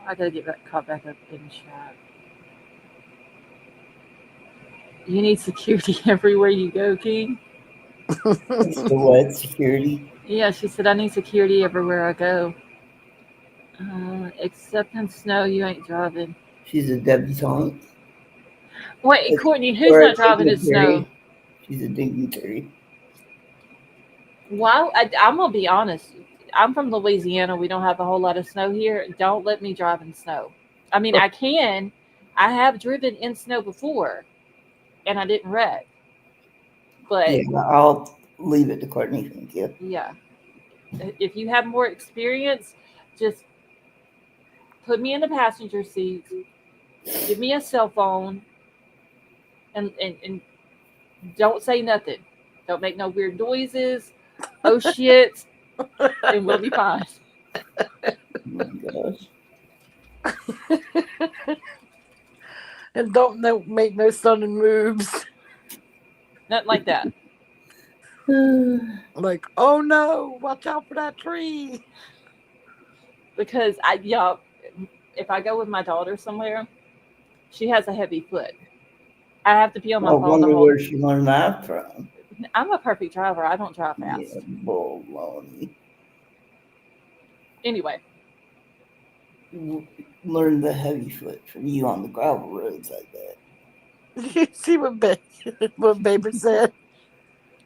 I gotta get caught back up in chat. You need security everywhere you go, King. It's the what? Security? Yeah, she said I need security everywhere I go. Except in snow, you ain't driving. She's a debutante. Wait, Courtney, who's Or a not driving in snow? dignitary. She's a dignitary. Well, I'm gonna be honest. I'm from Louisiana. We don't have a whole lot of snow here. Don't let me drive in snow. I mean, I can. I have driven in snow before, and I didn't wreck. But Yeah, I'll leave it to Courtney. Thank you. yeah, if you have more experience, just put me in the passenger seat. Give me a cell phone, and don't say nothing. Don't make no weird noises. Oh shit, and we'll be fine. Oh my gosh. And don't make no sudden moves. Nothing like that. Like, oh no, watch out for that tree. Because if I go with my daughter somewhere, she has a heavy foot. I have to be on I my phone the wonder whole. where she learned that from. I'm a perfect driver. I don't drive Yeah, fast. baloney. Anyway, Learned the heavy foot from you on the gravel roads, I bet. Did you see what Baby said?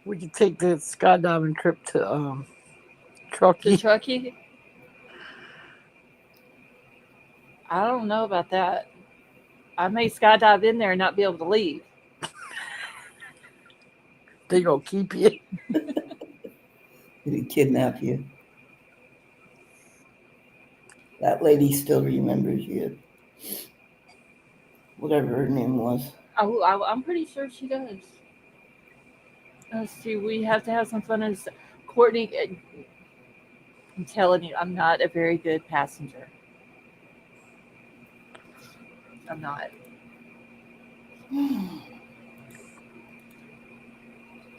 We could take the skydiving trip to to Truckee. Truckee, I don't know about that. I may skydive in there and not be able to leave. They gonna keep you. Did he kidnap you? That lady still remembers you. Whatever her name was. I'm pretty sure she does. Let's see. We have to have some fun. As Courtney, I'm telling you, I'm not a very good passenger. I'm not.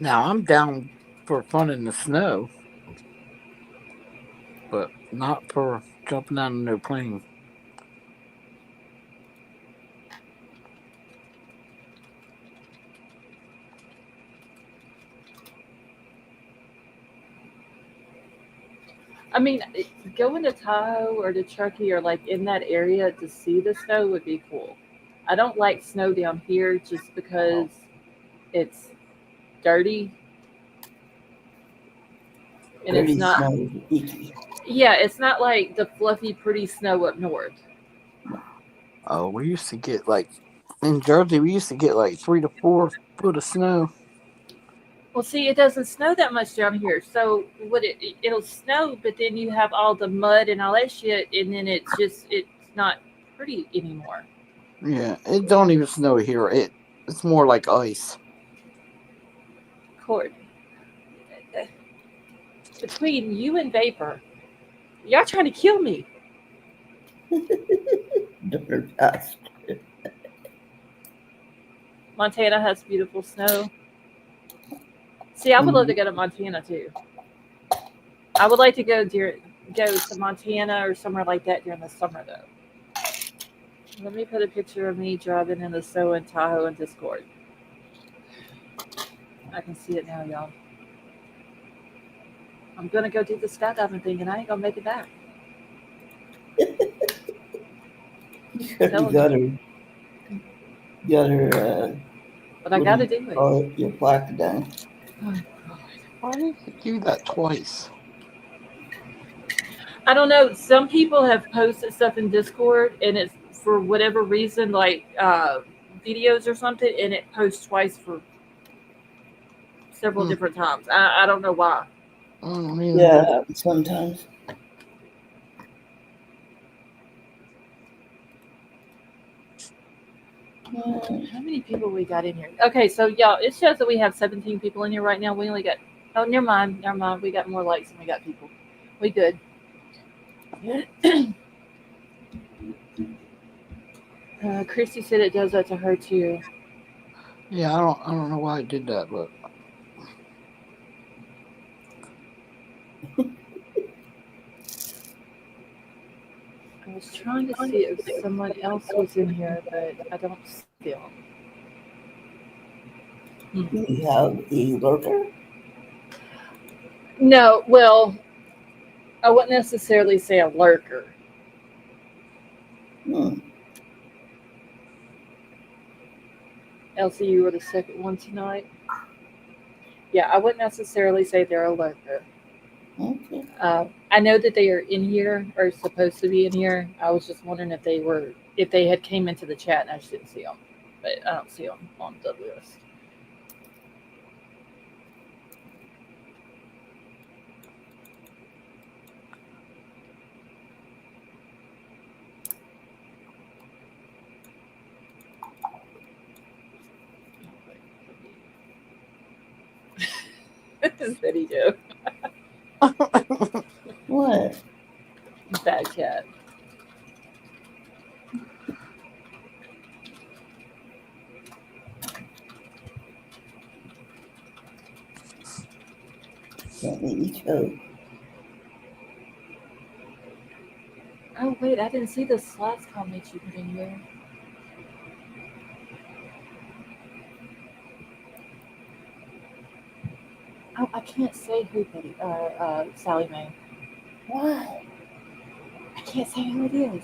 Now I'm down for fun in the snow, but not for jumping out of no plane. I mean, going to Tahoe or to Truckee or like in that area to see the snow would be cool. I don't like snow down here just because it's dirty and it's Dirty not. snow is icky. Yeah, it's not like the fluffy, pretty snow up north. Oh, we used to get like in Jersey. We used to get like 3 to 4 foot of snow. Well, see, it doesn't snow that much down here. So what it'll snow, but then you have all the mud and all that shit, and then it's not pretty anymore. Yeah, it don't even snow here. It's more like ice. Court between you and Vapor, y'all trying to kill me. Dirt dust. Montana has beautiful snow. See, I would love to go to Montana too. I would like to go to Montana or somewhere like that during the summer though. Let me put a picture of me driving in the snow in Tahoe in Discord. I can see it now, y'all. I'm gonna go do the skydiving thing and I ain't gonna make it back. You Telling got you. her, But I what gotta do you do it. call it? Your plaque down. Oh, God. Why did you do that twice? I don't know. Some people have posted stuff in Discord and it's for whatever reason, like videos or something, and it posts twice for several different times. I don't know why. Yeah, it happens sometimes. How many people we got in here? Okay, so y'all, it shows that we have 17 people in here right now. We only got, oh, never mind. We got more likes than we got people. We good. Christy said it does that to her too. Yeah, I don't know why I did that, but I was trying to see if someone else was in here, but I don't see them. We have a lurker. No, well, I wouldn't necessarily say a lurker. Elsie, you were the second one tonight. Yeah, I wouldn't necessarily say they're a lurker. Okay. I know that they are in here or supposed to be in here. I was just wondering if they had came into the chat and I just didn't see them, but I don't see them on the list. Betty Joe. What? Bad cat. Can't make me choke. Oh wait, I didn't see the slots comment you put in here. Oh, I can't say who Betty Sally Mae. Why? I can't say who it is.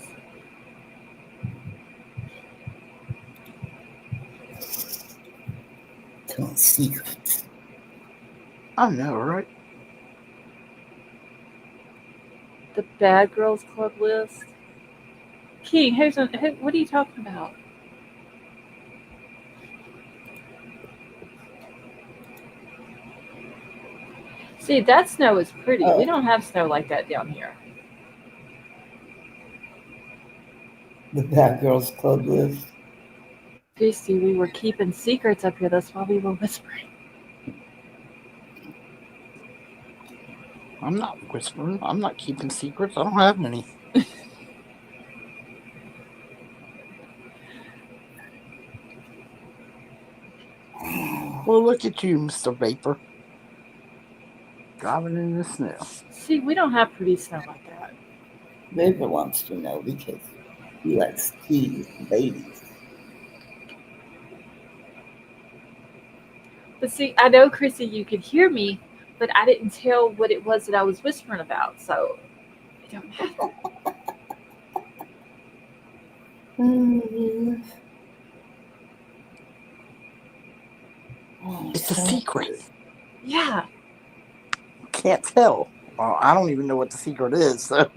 Telling secrets. I know, right? The Bad Girls Club list. King, what are you talking about? See, that snow is pretty. Oh. We don't have snow like that down here. The Bad Girls Club list. Christy, we were keeping secrets up here. That's why we were whispering. I'm not whispering. I'm not keeping secrets. I don't have any. Well, look at you, Mr. Vapor. Driving in the snow. See, we don't have pretty snow like that. Vapor wants to know because he likes to tease ladies. But see, I know, Chrissy, you could hear me, but I didn't tell what it was that I was whispering about, so it don't matter. It's a secret. Yeah. Can't tell. Well, I don't even know what the secret is, so.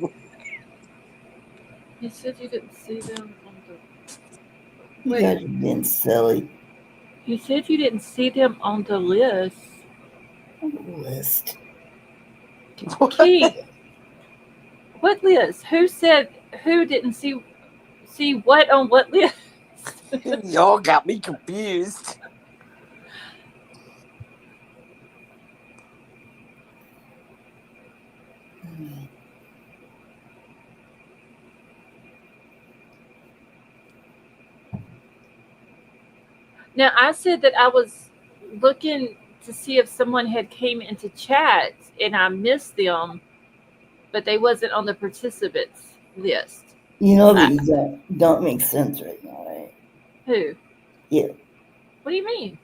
You said you didn't see them on the... You guys have been silly. You said you didn't see them on the list. On the list. Key. What list? Who said who didn't see what on what list? Y'all got me confused. Now, I said that I was looking to see if someone had came into chat and I missed them, but they wasn't on the participants list. You know that you don't make sense right now, right? Who? You. What do you mean?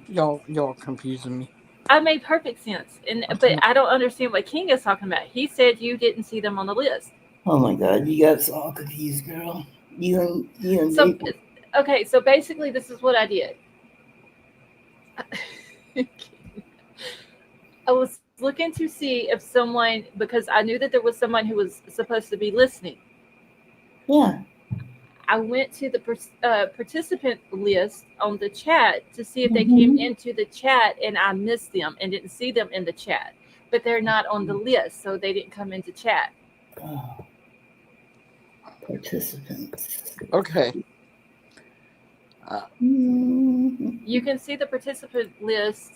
Y'all confusing me. I made perfect sense, but I don't understand what King is talking about. He said you didn't see them on the list. Oh my God, you got us all confused, girl. You and So, Vapor. okay, so basically, this is what I did. I was looking to see if someone, because I knew that there was someone who was supposed to be listening. Yeah. I went to the participant list on the chat to see if they came into the chat, and I missed them and didn't see them in the chat. But they're not on the list, so they didn't come into chat. Oh. Participants. Okay. You can see the participant list.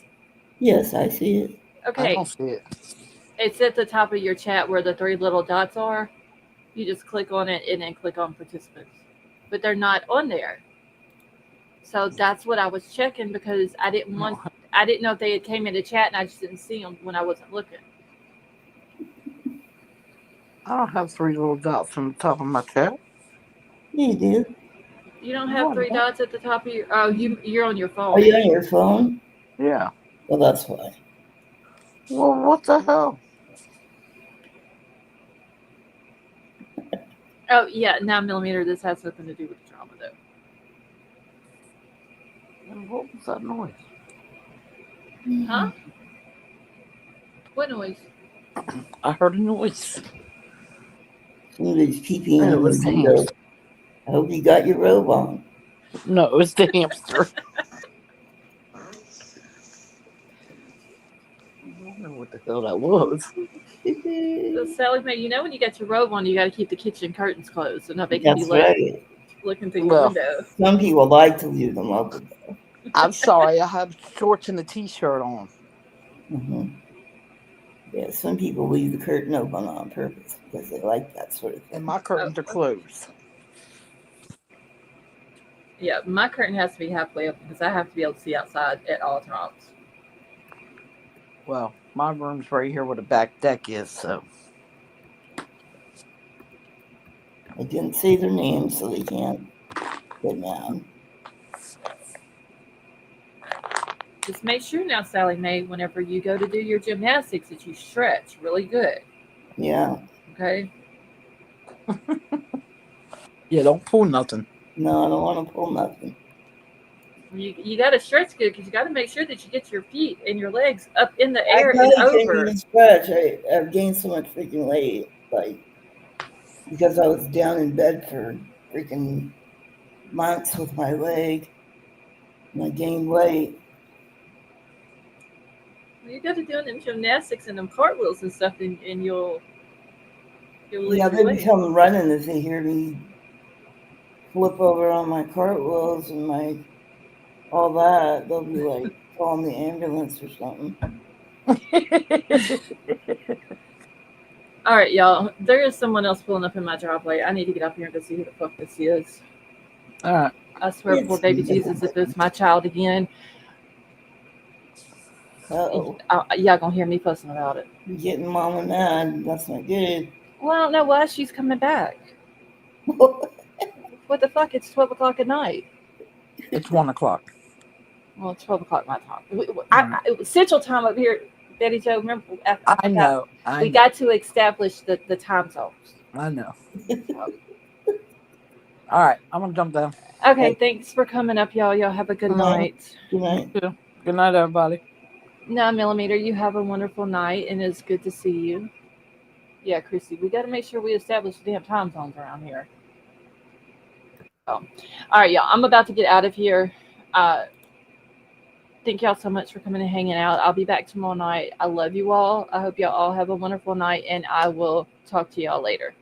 Yes, I see it. Okay. I don't see it. It's at the top of your chat where the 3 little dots are. You just click on it and then click on participants. But they're not on there. So that's what I was checking because I didn't know if they had came into chat and I just didn't see them when I wasn't looking. I don't have 3 little dots on the top of my chat. Yeah, you do. You don't have 3 dots at the top of your... Oh, you're on your phone. Are you on your phone? Yeah. Well, that's why. Well, what the hell? Oh, yeah, 9mm. This has nothing to do with drama, though. And what was that noise? Huh? What noise? I heard a noise. Somebody's peeping And in it was the the window. hamster. I hope you got your robe on. No, it was the hamster. I don't know what the hell that was. So Sally Mae, you know when you got your robe on, you got to keep the kitchen curtains closed so nobody can That's be right. looking through your window. Some people like to leave them open. I'm sorry, I have shorts and a t-shirt on. Yeah, some people leave the curtain open on purpose because they like that sort of thing. And my curtains are closed. Yeah, my curtain has to be halfway open because I have to be able to see outside at all times. Well, my room's right here where the back deck is, so. I didn't say their names, so they can't get mad. Just make sure now, Sally Mae, whenever you go to do your gymnastics, that you stretch really good. Yeah. Okay. Yeah, don't pull nothing. No, I don't want to pull nothing. You got to stretch good because you got to make sure that you get your feet and your legs up in the I air and probably can't over. even stretch. I've gained so much freaking weight, like, because I was down in bed for freaking months with my leg, and I gained weight. You got to do them gymnastics and them cartwheels and stuff, and you'll lose Yeah, your they weight. become running if they hear me flip over on my cartwheels and my all that. They'll be like calling the ambulance or something. All right, y'all. There is someone else pulling up in my driveway. I need to get up here and go see who the fuck this is. All right. I swear before baby Jesus, if it's my child again, Uh-oh. y'all gonna hear me fussing about it. You're getting mama mad. That's not good. Well, I don't know why she's coming back. What the fuck? It's 12 o'clock at night. It's 1 o'clock. Well, it's 12 o'clock my time. It was Central Time up here, Betty Jo. Remember? I know. We got to establish the time zones. I know. All right, I'm gonna jump down. Okay, thanks for coming up, y'all. Y'all have a good night. Good night. Good night, everybody. 9mm, you have a wonderful night, and it's good to see you. Yeah, Chrissy, we got to make sure we establish the damn time zones around here. So, all right, y'all. I'm about to get out of here. Thank y'all so much for coming and hanging out. I'll be back tomorrow night. I love you all. I hope y'all all have a wonderful night, and I will talk to y'all later.